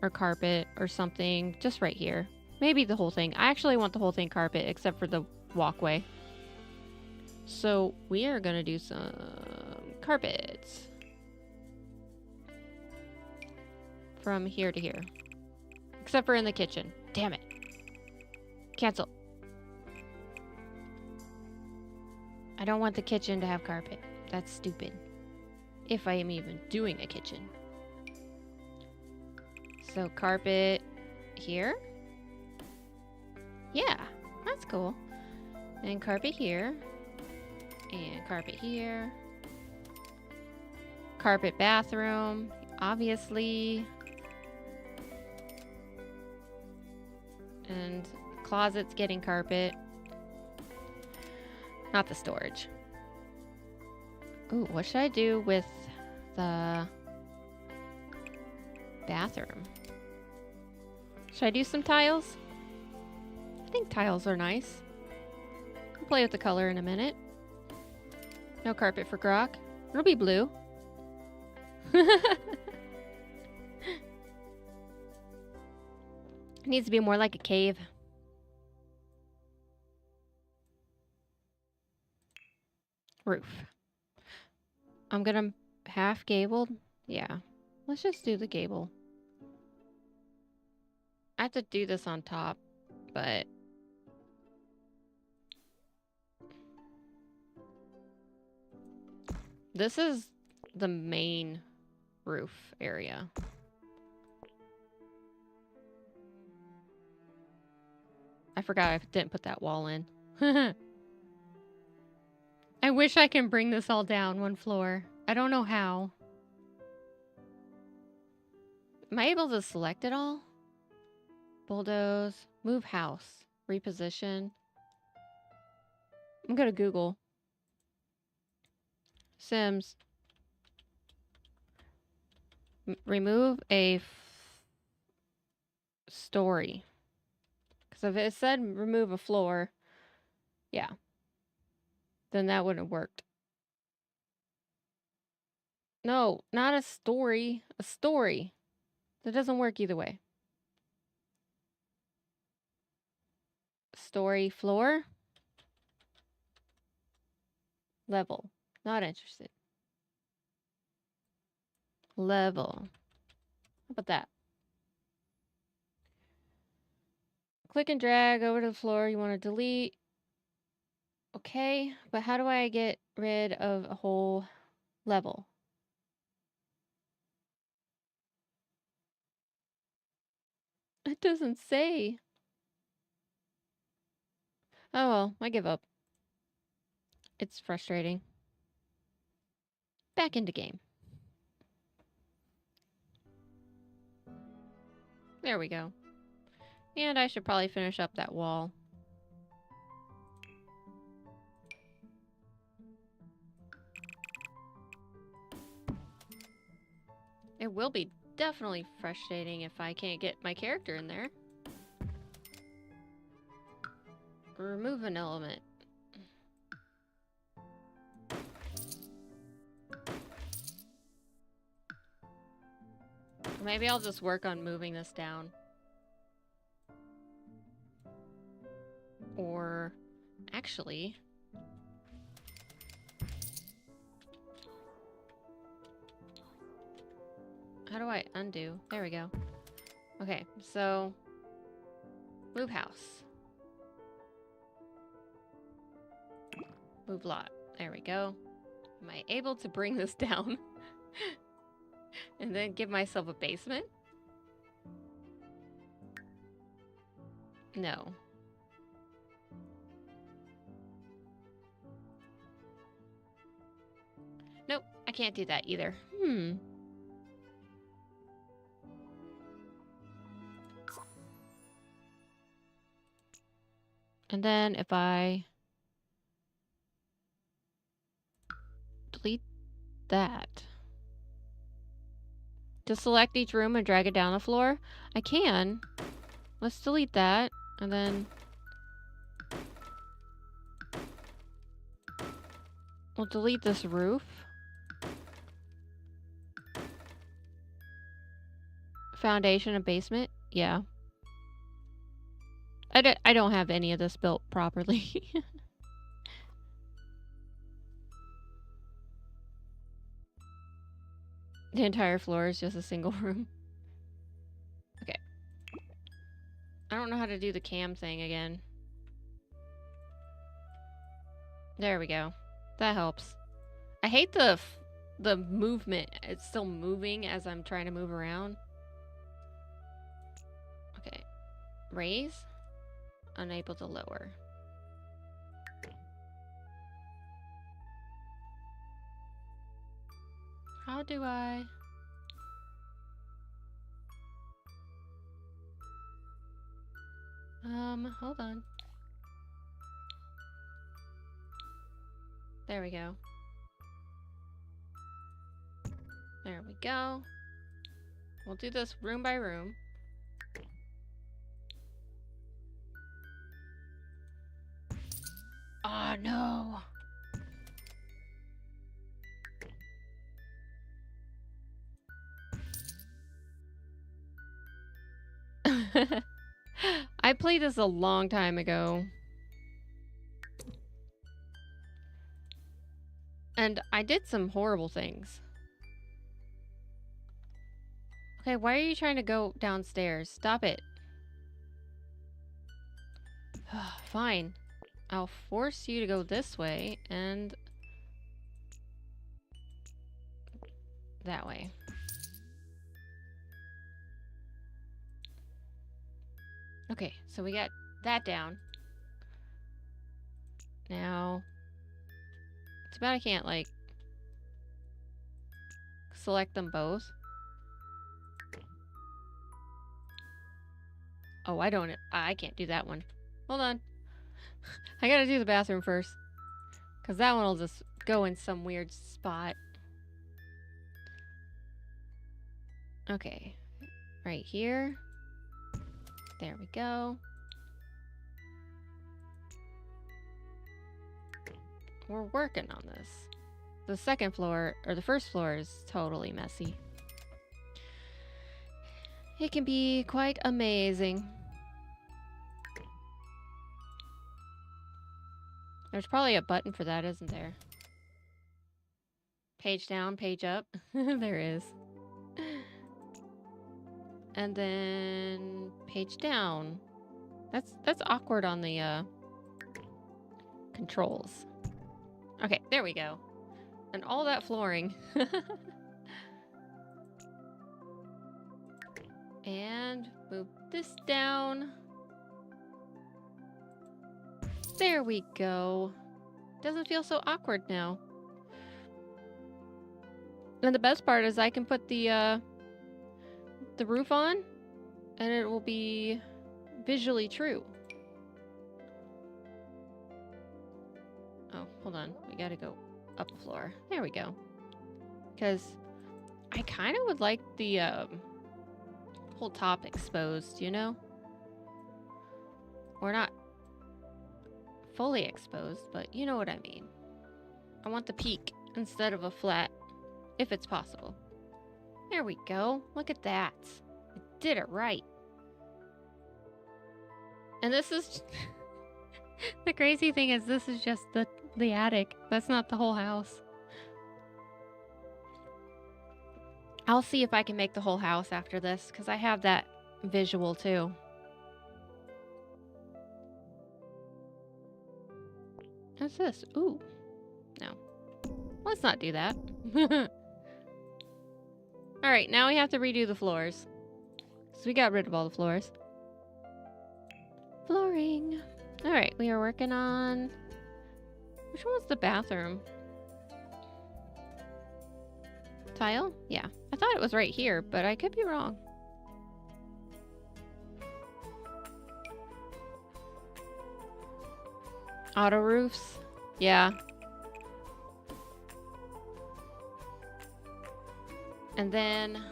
or carpet or something just right here. Maybe the whole thing. I actually want the whole thing carpet except for the walkway. So we are going to do some carpets. From here to here. Except for in the kitchen. Damn it. Cancel. I don't want the kitchen to have carpet. That's stupid. If I am even doing a kitchen. So carpet here. Yeah, that's cool. And carpet here. And carpet here. Carpet bathroom, obviously. And closet's getting carpet. Not the storage. Ooh, what should I do with the bathroom? Should I do some tiles? I think tiles are nice. I'll play with the color in a minute. No carpet for Grok. It'll be blue. It needs to be more like a cave. Roof. I'm gonna half gabled. Yeah. Let's just do the gable. I have to do this on top, but this is the main roof area. I forgot I didn't put that wall in. I wish I can bring this all down one floor. I don't know how. Am I able to select it all? Bulldoze. Move house. Reposition. I'm gonna Google. Sims. Remove a story. Because if it said remove a floor, yeah, then that wouldn't have worked. No, not a story. A story. That doesn't work either way. Story floor. Level. Not interested. Level. How about that? Click and drag over to the floor you want to delete. Okay, but how do I get rid of a whole level? It doesn't say. Oh well, I give up. It's frustrating. Back into game. There we go. And I should probably finish up that wall. It will be definitely frustrating if I can't get my character in there. Remove an element. Maybe I'll just work on moving this down. Or actually, how do I undo? There we go. Okay, so move house. Move lot. There we go. Am I able to bring this down? And then give myself a basement? No. Nope, I can't do that either. And then if I delete that. To select each room and drag it down the floor? I can. Let's delete that. And then we'll delete this roof. Foundation and basement? Yeah. I don't have any of this built properly. The entire floor is just a single room. Okay. I don't know how to do the cam thing again. There we go. That helps. I hate the movement. It's still moving as I'm trying to move around. Okay. Raise. Unable to lower. How do I... hold on. There we go. There we go. We'll do this room by room. Oh, no. I played this a long time ago. And I did some horrible things. Okay, why are you trying to go downstairs? Stop it. Fine. I'll force you to go this way and that way. Okay, so we got that down. Now, it's about I can't, like, select them both. Oh, I can't do that one. Hold on. I gotta do the bathroom first. Because that one will just go in some weird spot. Okay. Right here. There we go. We're working on this. The second floor, or the first floor, is totally messy. It can be quite amazing. There's probably a button for that, isn't there? Page down, page up. There is. And then page down. That's awkward on the controls. Okay, there we go. And all that flooring. And move this down. There we go. Doesn't feel so awkward now. And the best part is I can put the roof on and it will be visually true. Oh, hold on. We gotta go up a floor. There we go. Because I kind of would like the whole top exposed, you know? Or not fully exposed, but you know what I mean. I want the peak instead of a flat, if it's possible. There we go. Look at that. I did it right. And this is... the crazy thing is this is just the attic. That's not the whole house. I'll see if I can make the whole house after this, because I have that visual too. What's this? Ooh. No. Let's not do that. Alright, now we have to redo the floors. So we got rid of all the floors. Flooring. Alright, we are working on... Which one was the bathroom? Tile? Yeah. I thought it was right here, but I could be wrong. Auto roofs? Yeah. And then...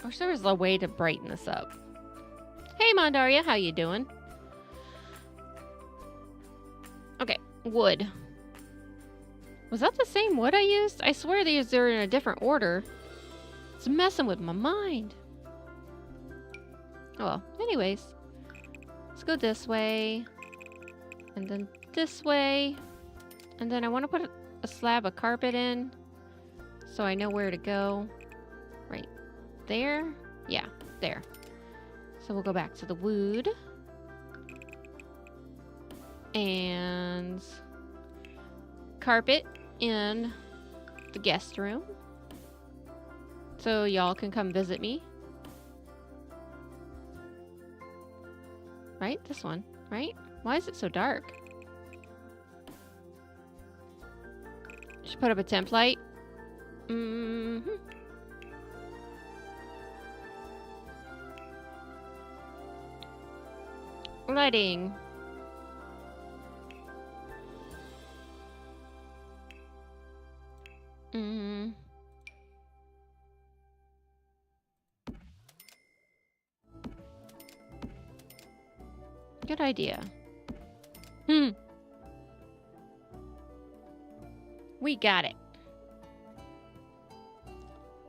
I wish there was a way to brighten this up. Hey, Mondaria, how you doing? Okay, wood. Was that the same wood I used? I swear these are in a different order. It's messing with my mind. Oh well, anyways. Let's go this way. And then this way. And then I want to put a slab of carpet in. So I know where to go. Right there. Yeah, there. So we'll go back to the wood. And carpet in the guest room. So y'all can come visit me. Right? This one, right? Why is it so dark? Should put up a temp light. Lighting. Good idea. We got it.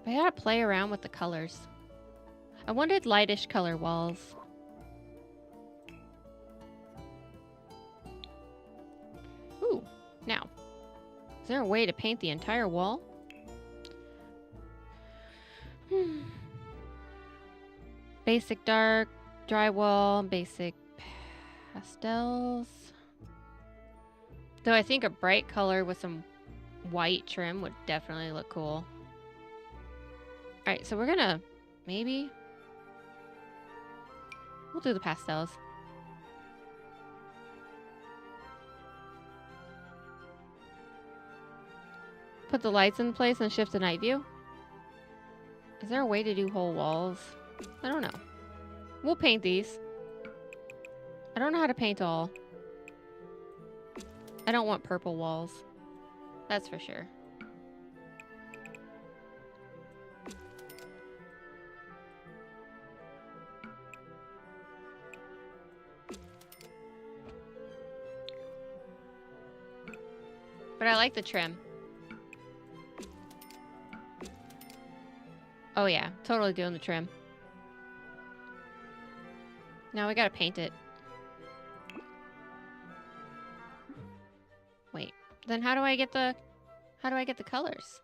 I gotta play around with the colors. I wanted lightish color walls. Ooh, now. Is there a way to paint the entire wall? Basic dark, drywall, basic pastels. Though I think a bright color with some white trim would definitely look cool. Alright, so we're gonna maybe... We'll do the pastels. Put the lights in place and shift to night view. Is there a way to do whole walls? I don't know. We'll paint these. I don't know how to paint all. I don't want purple walls. That's for sure. But I like the trim. Oh yeah, totally doing the trim. Now we gotta paint it. Wait, then how do I get the colors?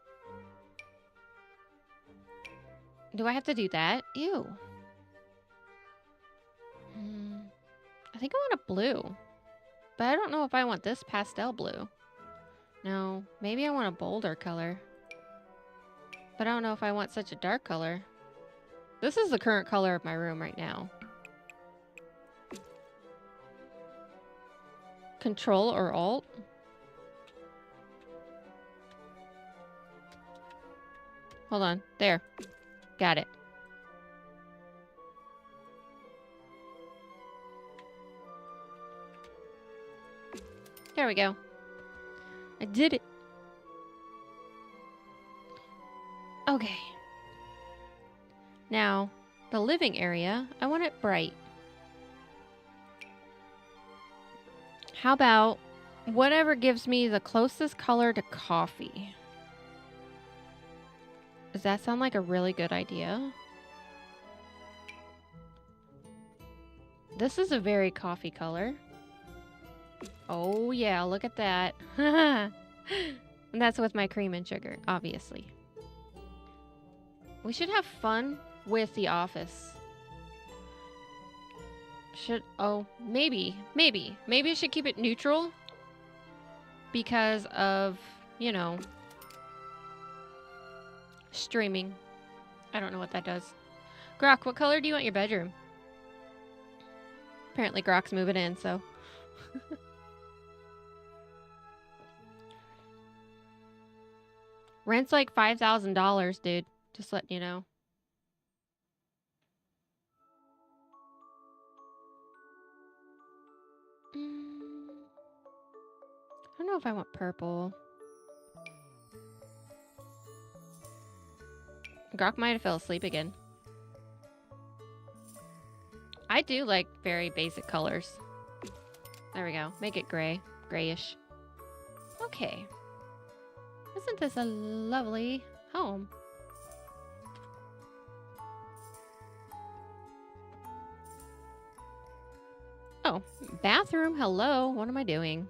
Do I have to do that? Ew. I think I want a blue. But I don't know if I want this pastel blue. No, maybe I want a bolder color. But I don't know if I want such a dark color. This is the current color of my room right now. Control or Alt? Hold on. There. Got it. There we go. I did it. Okay. Now, the living area, I want it bright. How about whatever gives me the closest color to coffee? Does that sound like a really good idea? This is a very coffee color. Oh yeah, look at that. And that's with my cream and sugar, obviously. We should have fun with the office. Maybe I should keep it neutral because of, you know, streaming. I don't know what that does. Grok, what color do you want your bedroom? Apparently Grok's moving in, so. Rent's like $5,000, dude. Just letting you know. know if I want purple. Grok might have fell asleep again. I do like very basic colors. There we go. Make it gray. Grayish. Okay. Isn't this a lovely home? Oh, bathroom. Hello. What am I doing?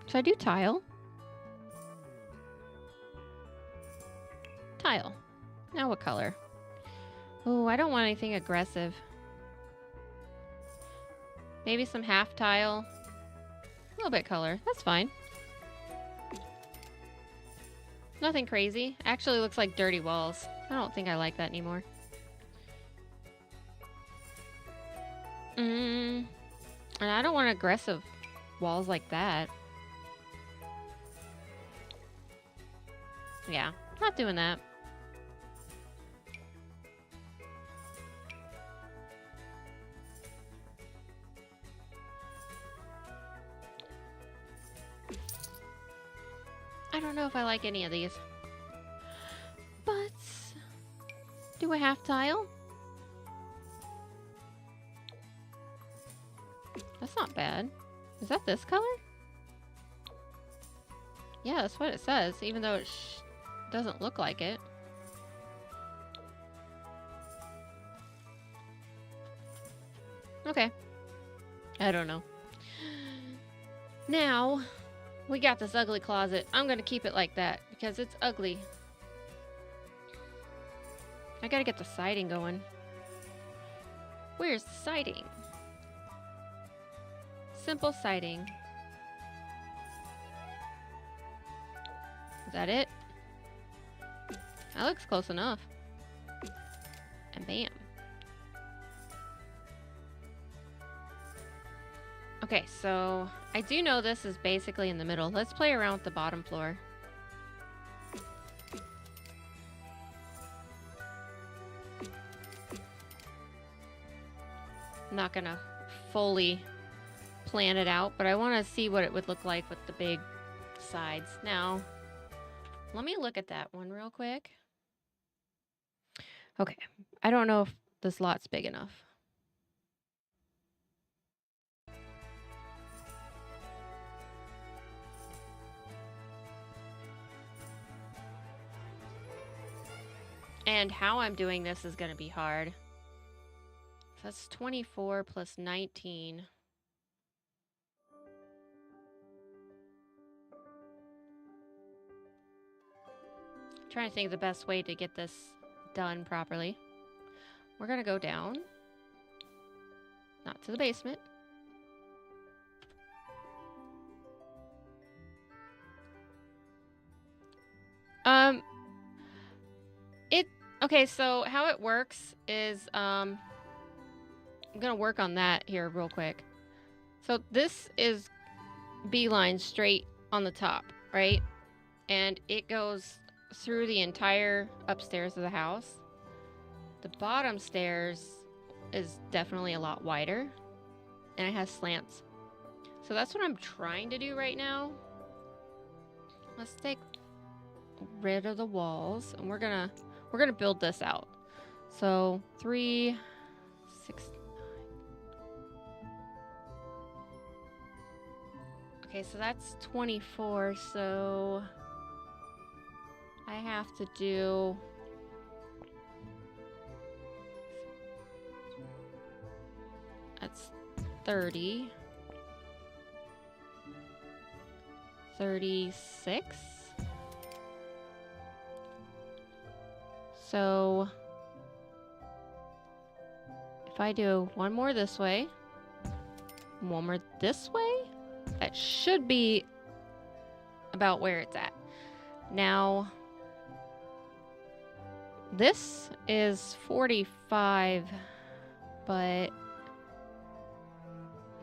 Should I do tile? Tile. Now what color? Oh, I don't want anything aggressive. Maybe some half tile. A little bit color. That's fine. Nothing crazy. Actually looks like dirty walls. I don't think I like that anymore. And I don't want aggressive walls like that. Yeah, not doing that. I don't know if I like any of these. But do a half tile? That's not bad. Is that this color? Yeah, that's what it says, even though it doesn't look like it. Okay. I don't know. Now, we got this ugly closet. I'm gonna keep it like that because it's ugly. I gotta get the siding going. Where's the siding? Simple siding. Is that it? That looks close enough. And bam. Okay, so I do know this is basically in the middle. Let's play around with the bottom floor. I'm not gonna fully plan it out, but I want to see what it would look like with the big sides. Now, let me look at that one real quick. Okay, I don't know if this lot's big enough. And how I'm doing this is going to be hard. So that's 24 plus 19. Trying to think of the best way to get this done properly. We're going to go down. Not to the basement. Okay, so how it works is, I'm gonna work on that here real quick. So this is beeline straight on the top, right? And it goes through the entire upstairs of the house. The bottom stairs is definitely a lot wider, and it has slants. So that's what I'm trying to do right now. Let's take rid of the walls, and we're gonna build this out. So 3, 6, 9. Okay, so that's 24. So I have to do that's 30, 36. So if I do one more this way, one more this way, that should be about where it's at. Now, this is 45, but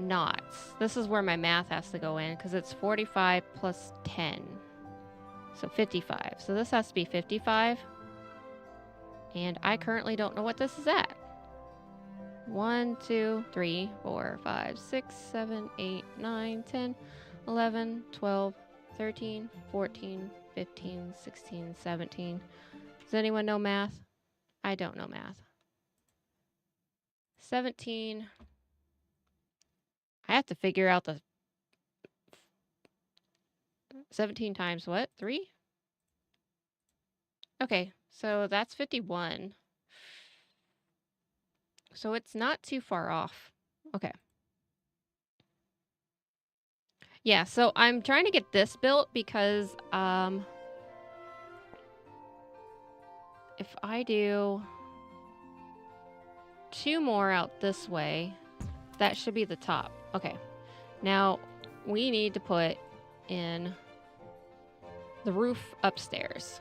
not. This is where my math has to go in because it's 45 plus 10. So 55. So this has to be 55. And I currently don't know what this is at. 1, 2, 3, 4, 5, 6, 7, 8, 9, 10, 11, 12, 13, 14, 15, 16, 17. Does anyone know math? I don't know math. 17. I have to figure out the 17 times what? 3? Okay, so that's 51. So it's not too far off. Okay. Yeah, so I'm trying to get this built because if I do 2 more out this way, that should be the top. Okay. Now we need to put in the roof upstairs.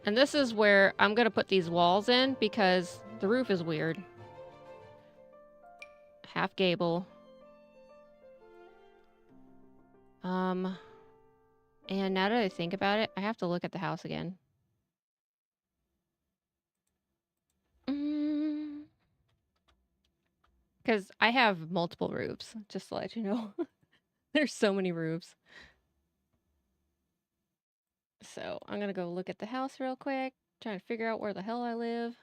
And this is where I'm going to put these walls in because the roof is weird. Half gable. And now that I think about it, I have to look at the house again. Because I have multiple roofs, just to let you know. There's so many roofs. So I'm going to go look at the house real quick, trying to figure out where the hell I live.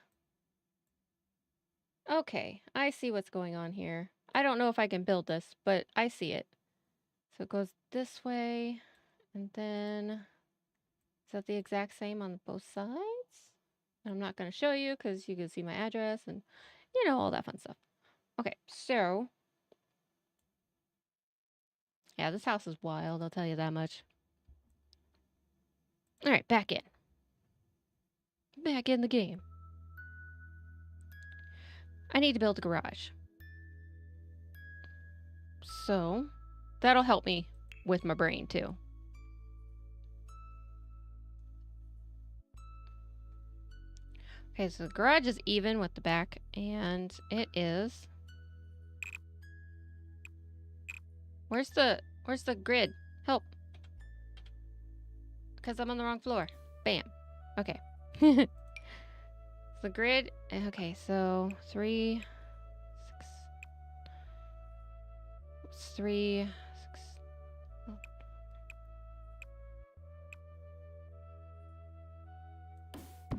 Okay, I see what's going on here. I don't know if I can build this, but I see it. So it goes this way, and then is that the exact same on both sides? I'm not going to show you because you can see my address and, you know, all that fun stuff. Okay, so yeah, this house is wild, I'll tell you that much. All right, back in. Back in the game. I need to build a garage. So that'll help me with my brain too. Okay, so the garage is even with the back, and it is... Where's the grid? Help. Because I'm on the wrong floor. Bam. Okay. The grid... Okay, so 3, 6... It's 3, 6...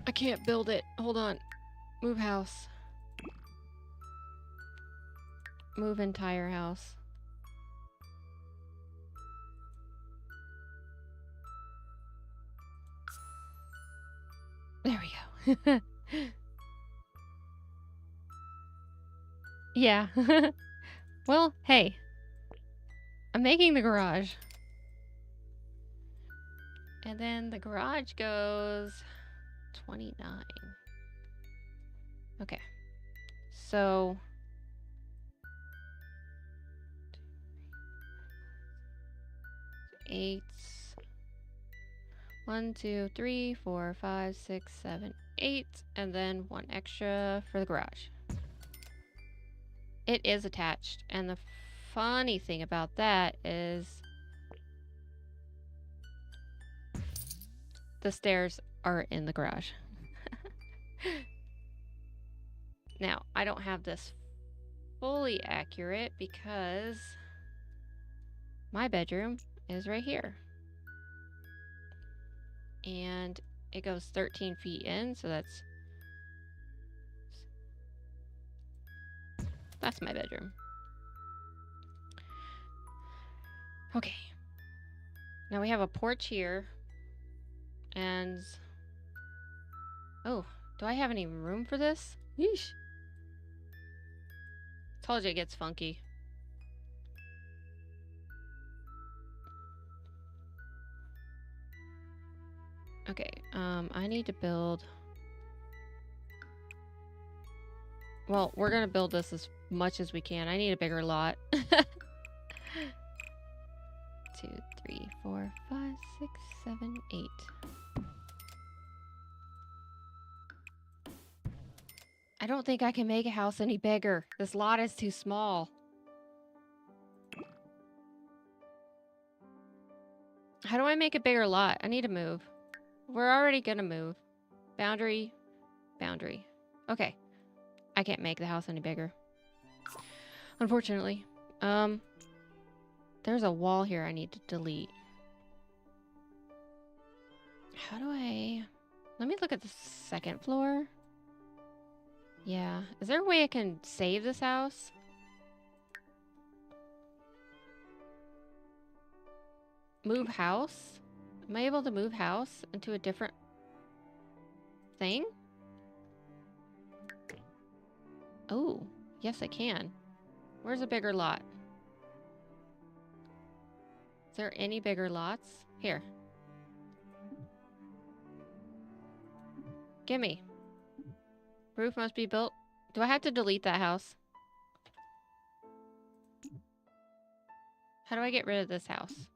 I can't build it. Hold on. Move house. Move entire house. There we go. Yeah. Well, hey. I'm making the garage. And then the garage goes 29. Okay. So 8. 1, 2, 3, 4, 5, 6, 7, 8, and then 1 extra for the garage. It is attached, and the funny thing about that is the stairs are in the garage. Now, I don't have this fully accurate because my bedroom is right here. And it goes 13 feet in, so that's my bedroom. Okay. Now we have a porch here. And oh, do I have any room for this? Yeesh. Told you it gets funky. Okay, I need to build... Well, we're gonna build this as much as we can. I need a bigger lot. 2, 3, 4, 5, 6, 7, 8. I don't think I can make a house any bigger. This lot is too small. How do I make a bigger lot? I need to move. We're already gonna move. Boundary. Boundary. Okay. I can't make the house any bigger. Unfortunately. There's a wall here I need to delete. How do I... Let me look at the second floor. Yeah. Is there a way I can save this house? Move house? Am I able to move house into a different thing? Oh, yes I can. Where's a bigger lot? Is there any bigger lots? Here. Gimme. Roof must be built. Do I have to delete that house? How do I get rid of this house?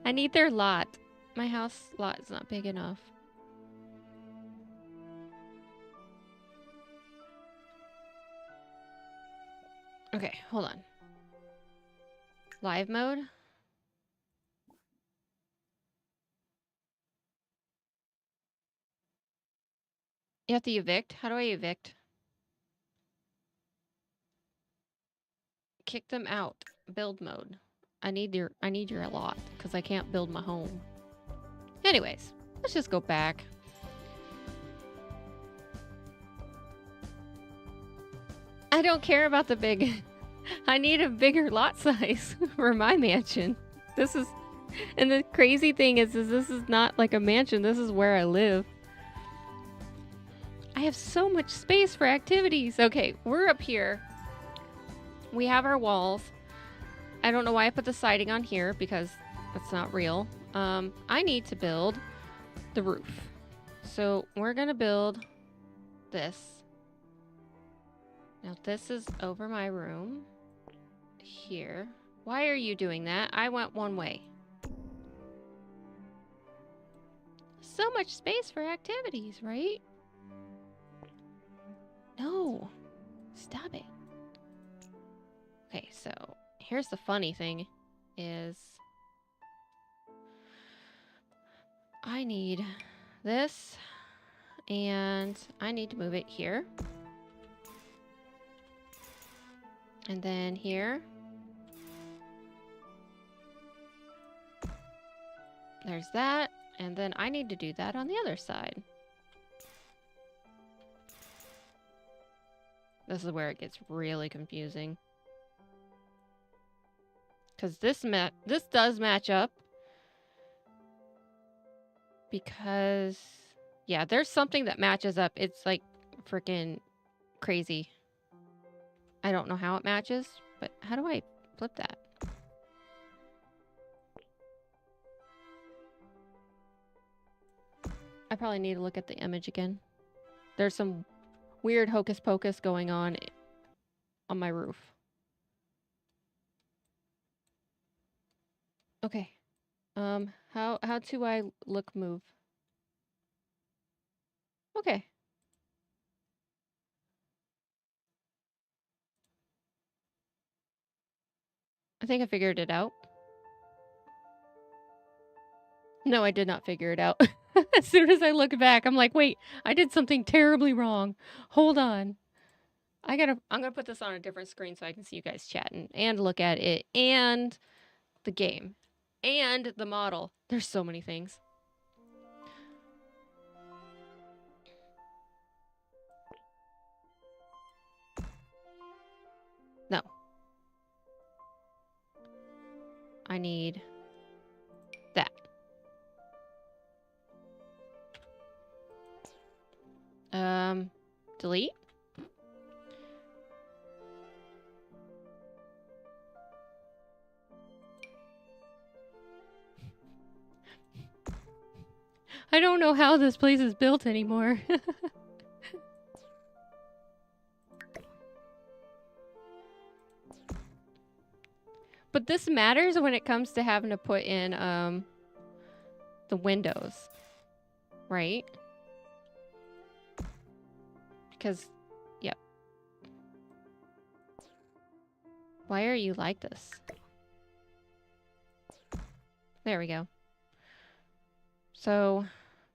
I need their lot. My house lot is not big enough. Okay, hold on. Live mode? You have to evict? How do I evict? Kick them out. Build mode. I need your lot because I can't build my home. Anyways, let's just go back. I don't care about the big. I need a bigger lot size for my mansion. This is, and the crazy thing is this is not like a mansion. This is where I live. I have so much space for activities. Okay, we're up here. We have our walls. I don't know why I put the siding on here because that's not real. I need to build the roof. So we're gonna build this. Now this is over my room. Here. Why are you doing that? I went one way. So much space for activities, right? No. Stop it. Okay, so here's the funny thing is I need this and I need to move it here. And then here. There's that. And then I need to do that on the other side. This is where it gets really confusing. Because this does match up. Because, yeah, there's something that matches up. It's like freaking crazy. I don't know how it matches, but how do I flip that? I probably need to look at the image again. There's some weird hocus pocus going on my roof. Okay. How do I look move? Okay. I think I figured it out. No, I did not figure it out. As soon as I look back, I'm like, wait, I did something terribly wrong. Hold on. I'm gonna put this on a different screen so I can see you guys chatting and look at it and the game and the model. There's so many things. No. I need that. Delete. I don't know how this place is built anymore. But this matters when it comes to having to put in the windows, right? Because, yep. Why are you like this? There we go. So,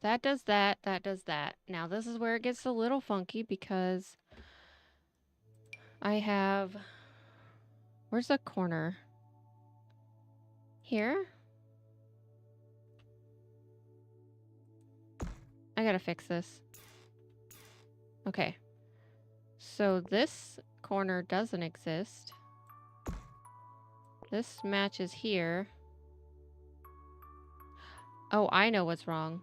That does that. That does that. Now this is where it gets a little funky because I have... Where's the corner? Here? I gotta fix this. Okay. So this corner doesn't exist. This matches here. Oh, I know what's wrong.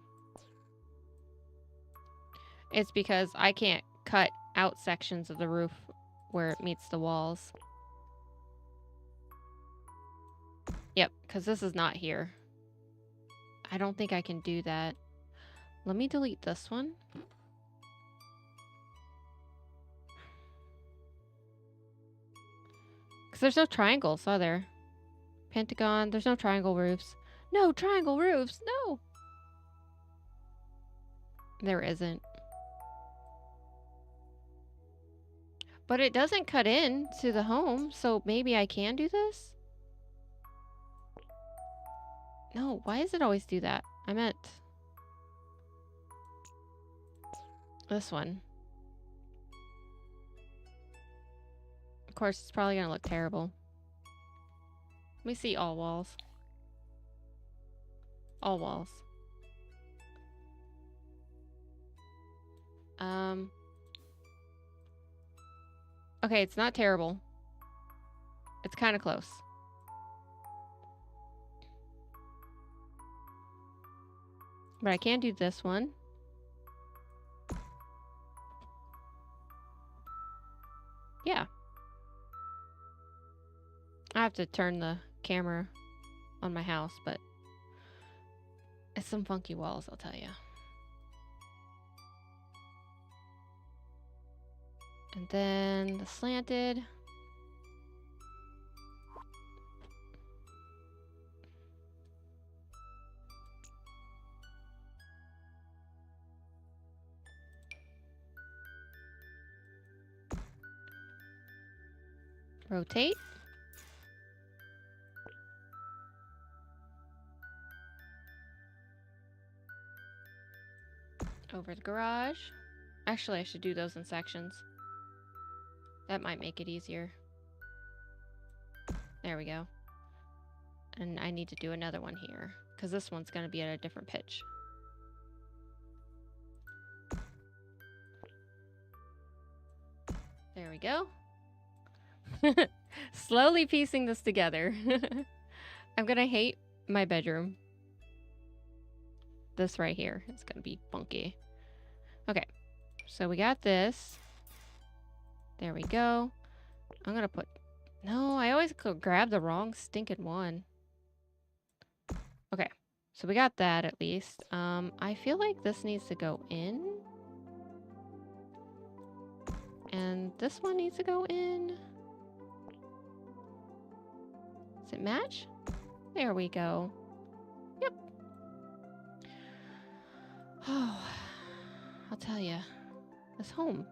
It's because I can't cut out sections of the roof where it meets the walls. Yep, because this is not here. I don't think I can do that. Let me delete this one. Because there's no triangles, are there? Pentagon, there's no triangle roofs. No triangle roofs, no! There isn't. But it doesn't cut in to the home, so maybe I can do this? No, why does it always do that? I meant this one. Of course, it's probably gonna look terrible. Let me see all walls. All walls. Okay, it's not terrible. It's kind of close. But I can do this one. Yeah. I have to turn the camera on my house, but it's some funky walls, I'll tell you. And then the slanted. Rotate. Over the garage. Actually, I should do those in sections. That might make it easier. There we go. And I need to do another one here, because this one's going to be at a different pitch. There we go. Slowly piecing this together. I'm going to hate my bedroom. This right here is going to be funky. Okay, so we got this. There we go. I'm going to put... No, I always grab the wrong stinking one. Okay, so we got that at least. I feel like this needs to go in. And this one needs to go in. Does it match? There we go. Yep. Oh, I'll tell you, this home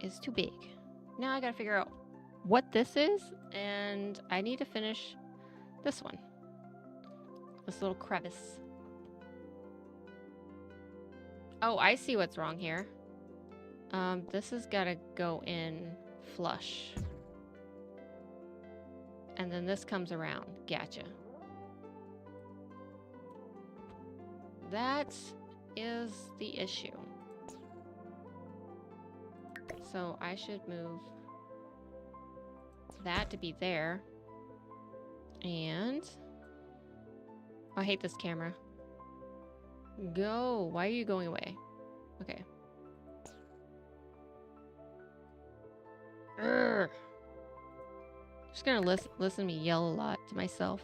is too big. Now I gotta figure out what this is, and I need to finish this one. This little crevice. Oh, I see what's wrong here. This has gotta go in flush. And then this comes around. Gotcha. That is the issue. So I should move that to be there. And... I hate this camera. Go. Why are you going away? Okay. Urgh. Just gonna listen to me yell a lot to myself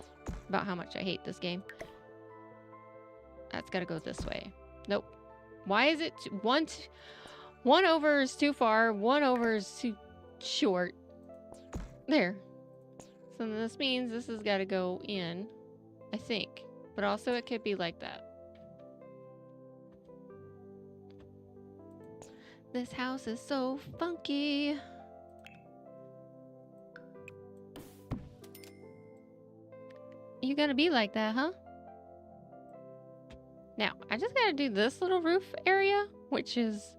about how much I hate this game. That's gotta go this way. Nope. Why is it one over is too far, one over is too short. There. So this means this has gotta go in, I think. But also it could be like that. This house is so funky. You gonna be like that, huh? Now, I just gotta do this little roof area, which is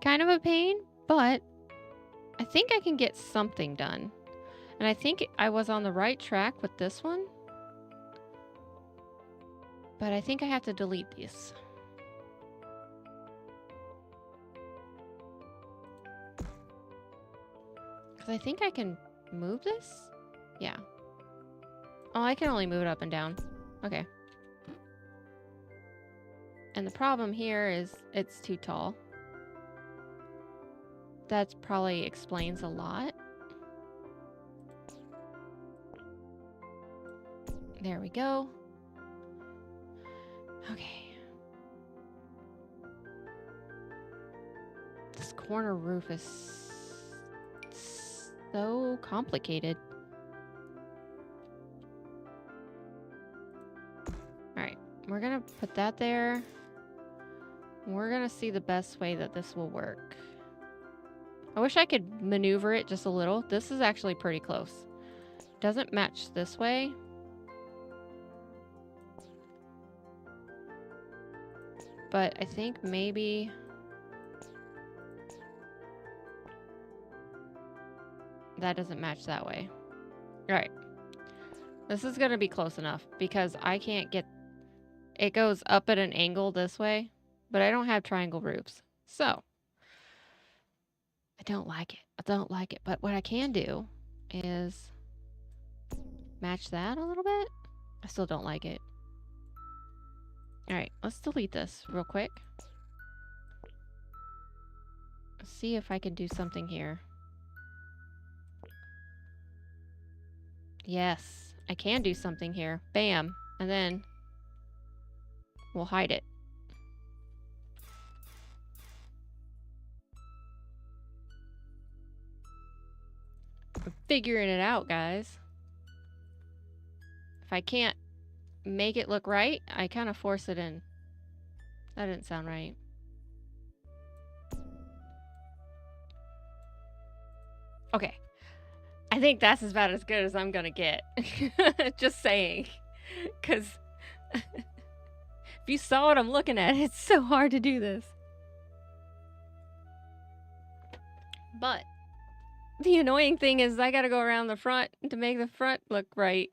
kind of a pain, but I think I can get something done. And I think I was on the right track with this one. But I think I have to delete these. Because I think I can move this? Yeah. Oh, I can only move it up and down. Okay. And the problem here is it's too tall. That probably explains a lot. There we go. Okay. This corner roof is so complicated. Alright, we're gonna put that there. We're gonna see the best way that this will work. I wish I could maneuver it just a little. This is actually pretty close. Doesn't match this way. But I think maybe... that doesn't match that way. Alright. This is gonna be close enough because I can't get... it goes up at an angle this way, but I don't have triangle roofs. So, I don't like it. I don't like it. But what I can do is match that a little bit. I still don't like it. Alright, let's delete this real quick. Let's see if I can do something here. Yes, I can do something here. Bam. And then we'll hide it. I'm figuring it out, guys. If I can't make it look right, I kind of force it in. That didn't sound right. Okay. I think that's about as good as I'm gonna get. Just saying. Because if you saw what I'm looking at, it's so hard to do this. But the annoying thing is I gotta go around the front to make the front look right.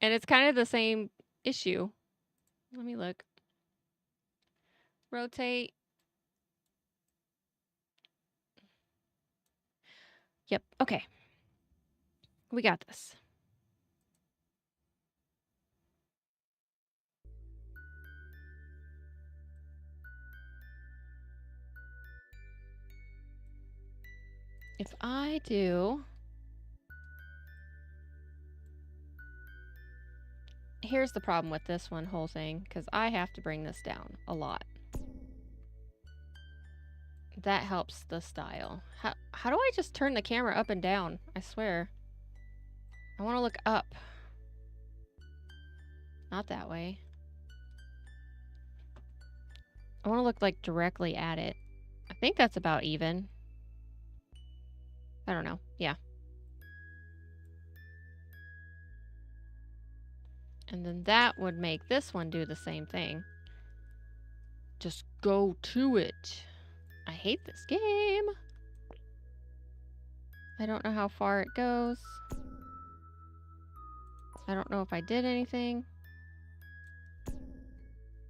And it's kind of the same issue. Let me look. Rotate. Yep, okay. We got this. If I do... here's the problem with this one whole thing, because I have to bring this down a lot. That helps the style. How do I just turn the camera up and down? I swear. I want to look up. Not that way. I want to look like directly at it. I think that's about even. I don't know. Yeah. And then that would make this one do the same thing. Just go to it. I hate this game. I don't know how far it goes. I don't know if I did anything.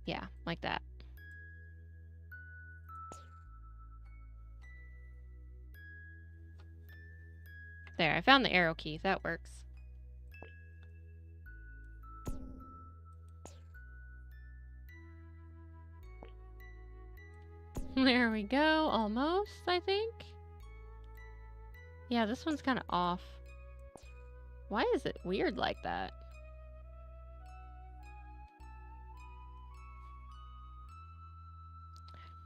Yeah, like that. There, I found the arrow key. That works. There we go. Almost, I think. Yeah, this one's kind of off. Why is it weird like that?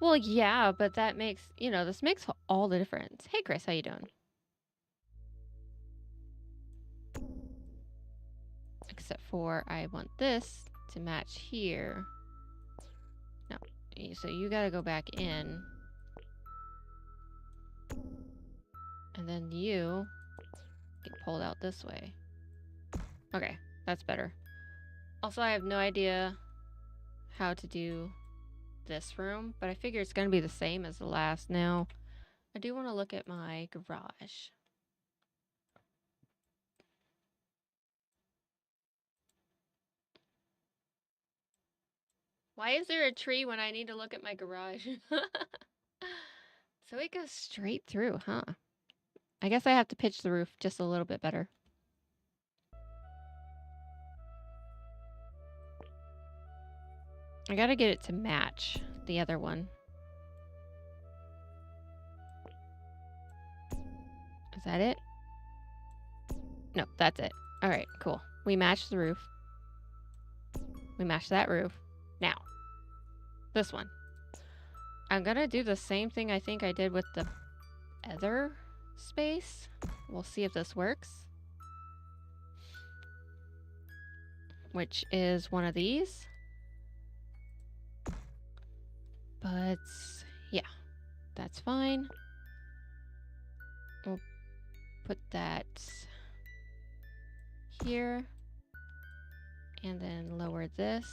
Well, yeah, but that makes, you know, this makes all the difference. Hey, Chris, how you doing? Except for I want this to match here. No, so you gotta go back in. And then you get pulled out this way. Okay, that's better. Also, I have no idea how to do this room, but I figure it's going to be the same as the last. Now, I do want to look at my garage. Why is there a tree when I need to look at my garage? So it goes straight through, huh? I guess I have to pitch the roof just a little bit better. I gotta get it to match the other one. Is that it? No, that's it. All right, cool. We matched the roof. We matched that roof. Now, this one. I'm gonna do the same thing I think I did with the other space. We'll see if this works. Which is one of these. But yeah, that's fine. We'll put that here. And then lower this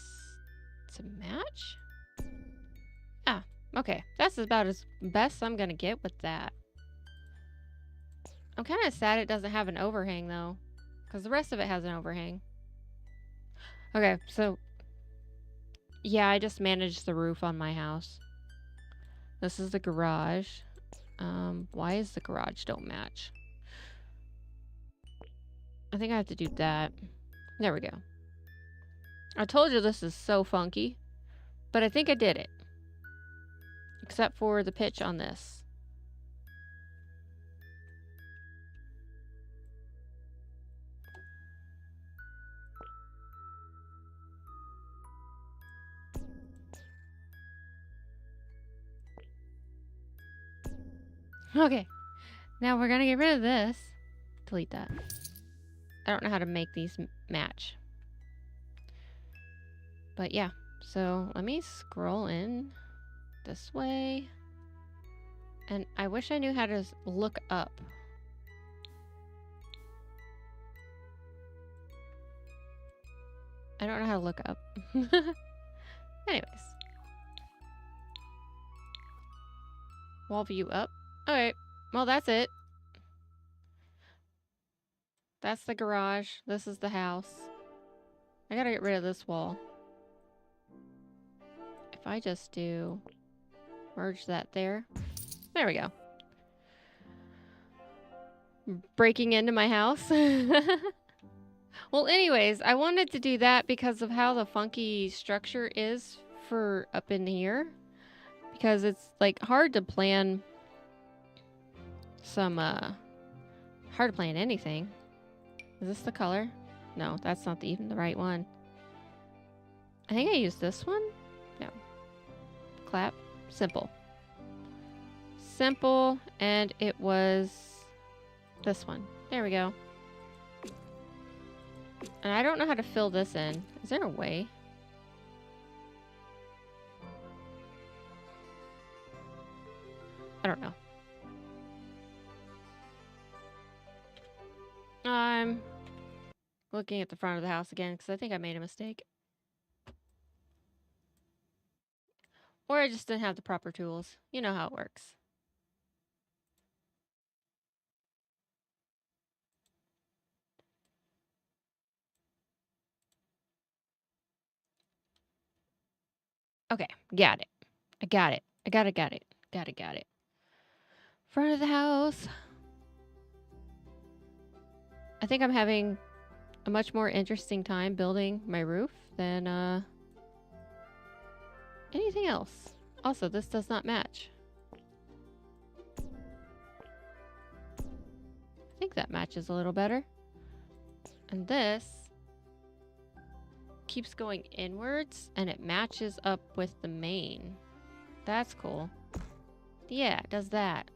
to match. Ah, okay. That's about as best I'm gonna get with that. I'm kind of sad it doesn't have an overhang though, because the rest of it has an overhang. Okay, so yeah, I just managed the roof on my house. This is the garage. Why is the garage don't match? I think I have to do that. There we go. I told you this is so funky, but I think I did it. Except for the pitch on this. Okay, now we're gonna get rid of this. Delete that. I don't know how to make these match. But yeah, so let me scroll in this way. And I wish I knew how to look up. I don't know how to look up. Anyways. Wall view up. Alright, well that's it. That's the garage. This is the house. I gotta get rid of this wall. If I just do... merge that there. There we go. Breaking into my house. Well, anyways, I wanted to do that because of how the funky structure is for up in here. Because it's like hard to plan some, hard to plan anything. Is this the color? No, that's not even the right one. I think I used this one. No. Clap. Simple. Simple, and it was this one. There we go. And I don't know how to fill this in. Is there a way? I don't know. I'm looking at the front of the house again because I think I made a mistake. Or I just didn't have the proper tools. You know how it works. Okay, got it. I got it. I got it. Got it. Front of the house. I think I'm having a much more interesting time building my roof than anything else. Also, this does not match. I think that matches a little better. And this keeps going inwards and it matches up with the main. That's cool. Yeah, it does that.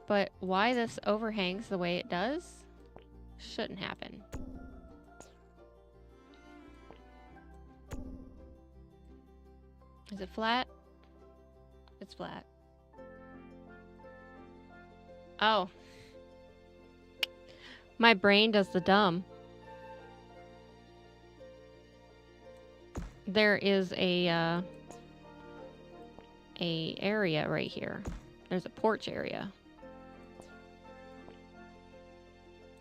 But why this overhangs the way it does shouldn't happen. Is it flat? It's flat. Oh. My brain does the dumb. there is a area right here. There's a porch area.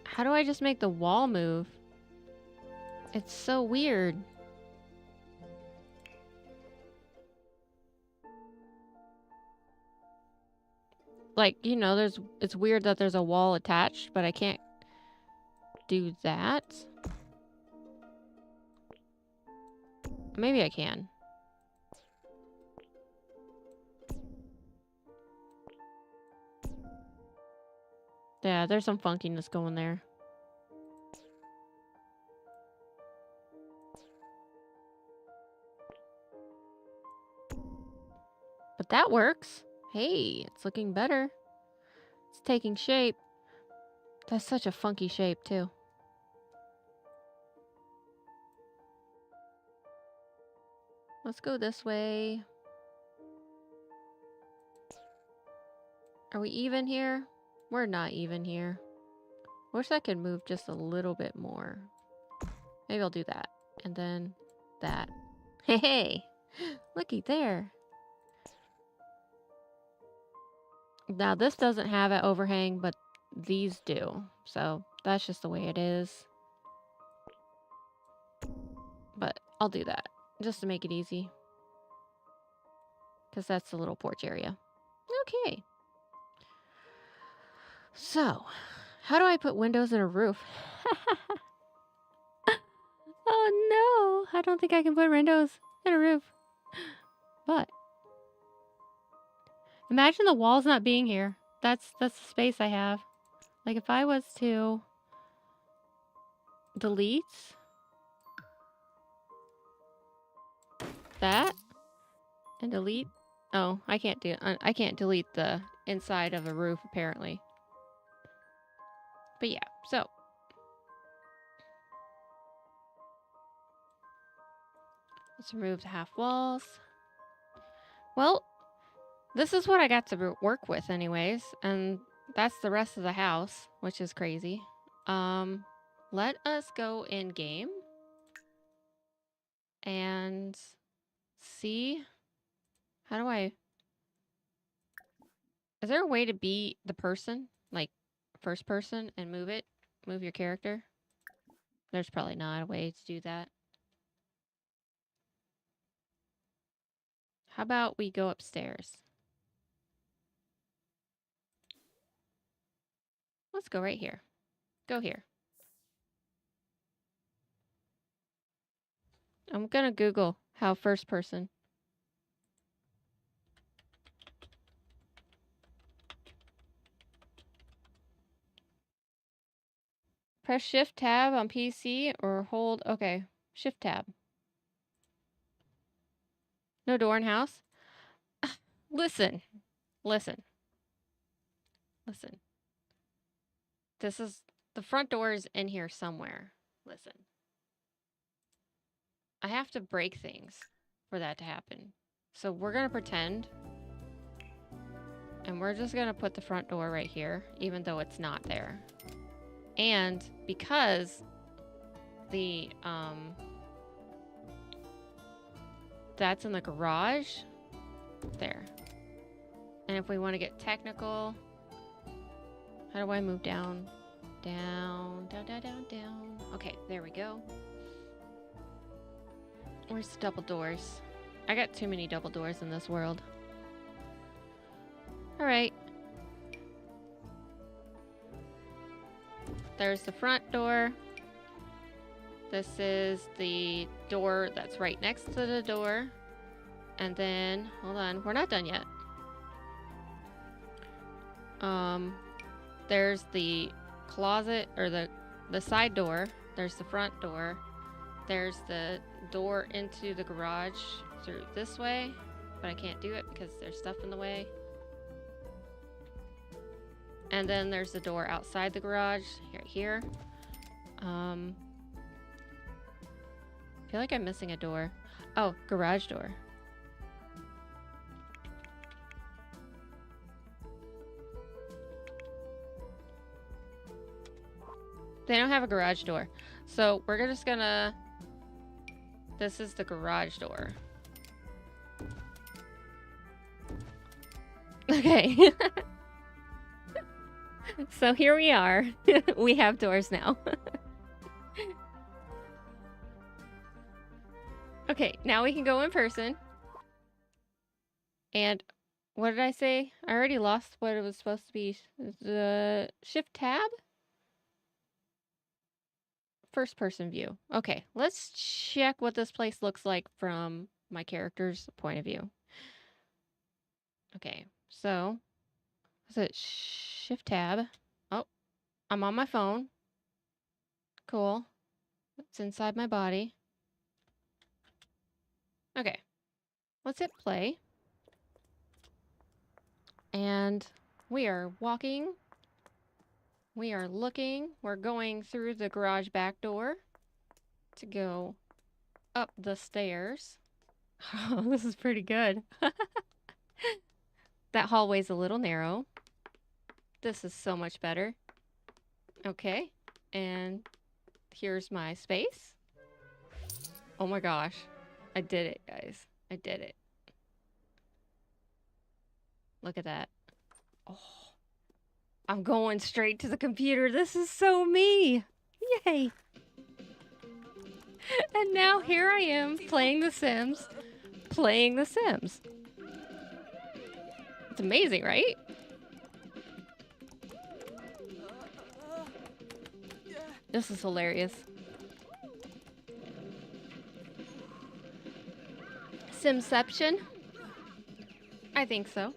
How do I just make the wall move? It's so weird. Like, you know, it's weird that there's a wall attached, but I can't do that. Maybe I can. Yeah, there's some funkiness going there. But that works. Hey, it's looking better. It's taking shape. That's such a funky shape, too. Let's go this way. Are we even here? We're not even here. Wish I could move just a little bit more. Maybe I'll do that. And then that. Hey, hey! Looky there. Now, this doesn't have an overhang, but these do. So, that's just the way it is. But I'll do that. Just to make it easy. Because that's the little porch area. Okay. So, how do I put windows in a roof? Oh no! I don't think I can put windows in a roof. But imagine the walls not being here. That's the space I have. Like if I was to delete that and delete. Oh, I can't delete the inside of a roof apparently. But yeah, so let's remove the half walls. Well, this is what I got to work with anyways, and that's the rest of the house, which is crazy. Let us go in game and see. How do I... Is there a way to be the person? Like, first person and move it? Move your character? There's probably not a way to do that. How about we go upstairs? Let's go right here. Go here. I'm gonna Google how first person. Press Shift Tab on PC or hold... Okay, Shift Tab. No door in house? Listen. Listen. Listen. This is... The front door is in here somewhere. Listen. I have to break things for that to happen. So we're gonna pretend. And we're just gonna put the front door right here, even though it's not there. And because the, that's in the garage, there. And if we want to get technical, how do I move down? Down, down, down, down, down. Okay, there we go. Where's the double doors? I got too many double doors in this world. Alright. There's the front door. This is the door that's right next to the door. And then, hold on, we're not done yet. There's the closet, or the side door. There's the front door. There's the door into the garage through this way, but I can't do it because there's stuff in the way. And then there's the door outside the garage, right here. I feel like I'm missing a door. Oh, garage door. They don't have a garage door. So we're just gonna This is the garage door. Okay. So here we are. We have doors now. Okay, now we can go in person. And what did I say? I already lost what it was supposed to be. The shift tab? First person view. Okay, let's check what this place looks like from my character's point of view. Okay, so is it shift tab? Oh, I'm on my phone. Cool. It's inside my body. Okay, let's hit play. And we are walking. We are looking. We're going through the garage back door to go up the stairs. Oh, this is pretty good. That hallway's a little narrow. This is so much better. Okay, and here's my space. Oh my gosh. I did it, guys. I did it. Look at that. Oh, I'm going straight to the computer. This is so me. Yay. And now here I am playing The Sims. Playing The Sims. It's amazing, right? This is hilarious. Simception? I think so.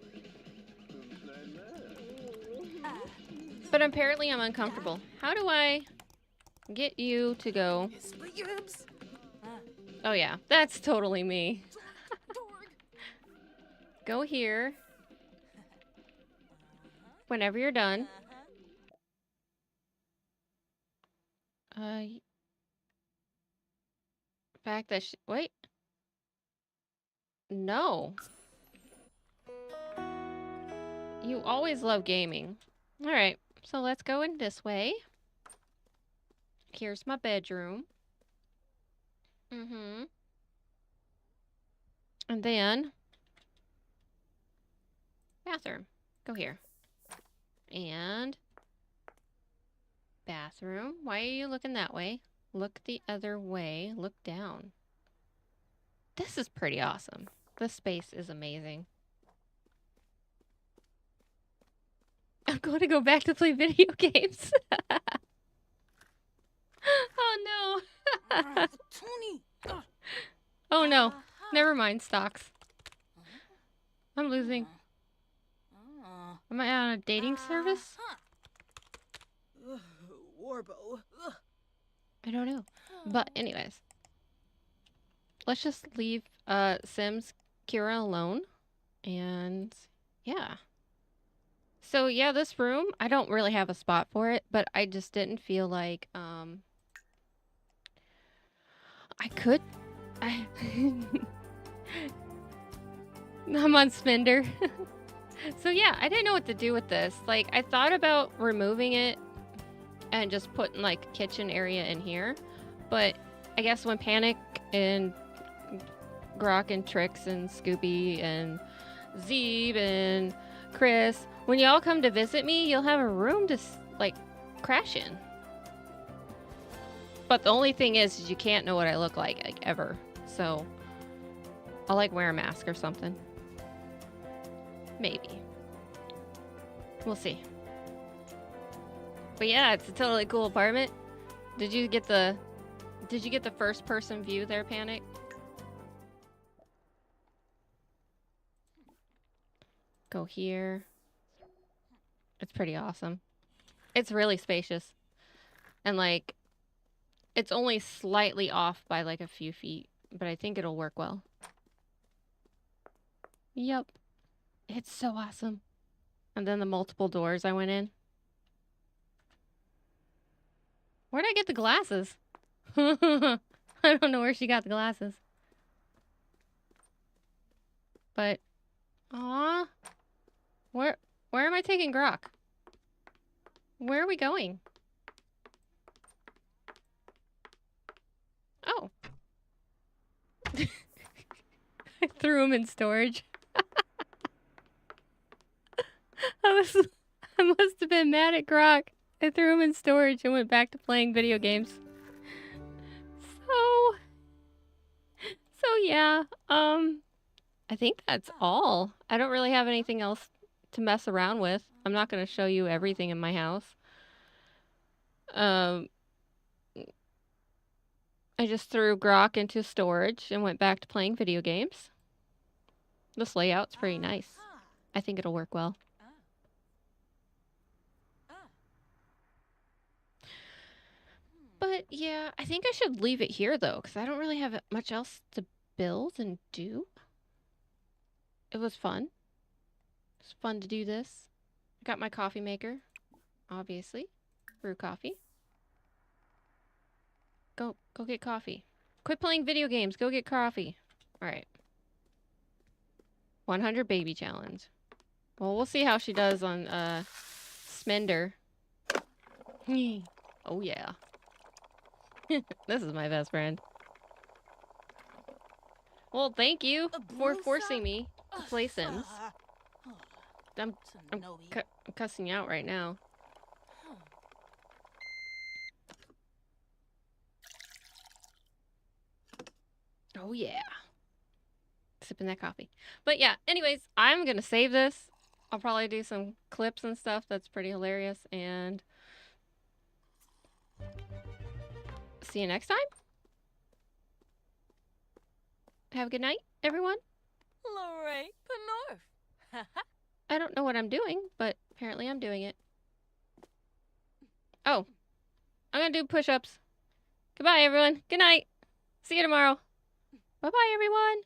But apparently I'm uncomfortable. How do I get you to go? Oh yeah, that's totally me. Go here. Whenever you're done. Fact that wait. No. You always love gaming. All right, so let's go in this way. Here's my bedroom. And then bathroom. Go here. And bathroom. Why are you looking that way? Look the other way. Look down. This is pretty awesome. This space is amazing. I'm going to go back to play video games. Oh no. Oh no. Never mind, stocks. I'm losing. Am I on a dating service? Warbo. I don't know. But anyways. Let's just leave Sims Kira alone. And yeah. So yeah, this room, I don't really have a spot for it, but I just didn't feel like I could. I'm on Spender. So yeah, I didn't know what to do with this. Like, I thought about removing it and just putting like a kitchen area in here, but I guess when Panic and Grok and Trix and Scoopy and Zeeb and Chris, when y'all come to visit me, you'll have a room to like crash in. But the only thing is you can't know what I look like ever. So I'll like wear a mask or something. Maybe. We'll see. But yeah, it's a totally cool apartment. Did you get the first person view there, Panic? Go here. It's pretty awesome. It's really spacious. And like, it's only slightly off by like a few feet, but I think it'll work well. Yep. It's so awesome. And then the multiple doors I went in. Where'd I get the glasses? I don't know where she got the glasses. But, aw. Where am I taking Grok? Where are we going? Oh. I threw them in storage. I must have been mad at Grok. I threw them in storage and went back to playing video games. So yeah, I think that's all. I don't really have anything else to mess around with. I'm not going to show you everything in my house. I just threw Grok into storage and went back to playing video games. This layout's pretty nice. I think it'll work well. But yeah, I think I should leave it here though, because I don't really have much else to build and do. It was fun. It's fun to do this. I got my coffee maker, obviously. Brew coffee. Go get coffee. Quit playing video games. Go get coffee. All right. 100 baby challenge. Well, we'll see how she does on Smender. Oh yeah. This is my best friend. Well, thank you for forcing me to play Sims. I'm cussing you out right now. Oh yeah. Sipping that coffee. But yeah, anyways, I'm gonna save this. I'll probably do some clips and stuff that's pretty hilarious, and see you next time. Have a good night, everyone. I don't know what I'm doing, but apparently I'm doing it. Oh, I'm gonna do push-ups. Goodbye, everyone. Good night. See you tomorrow. Bye-bye, everyone.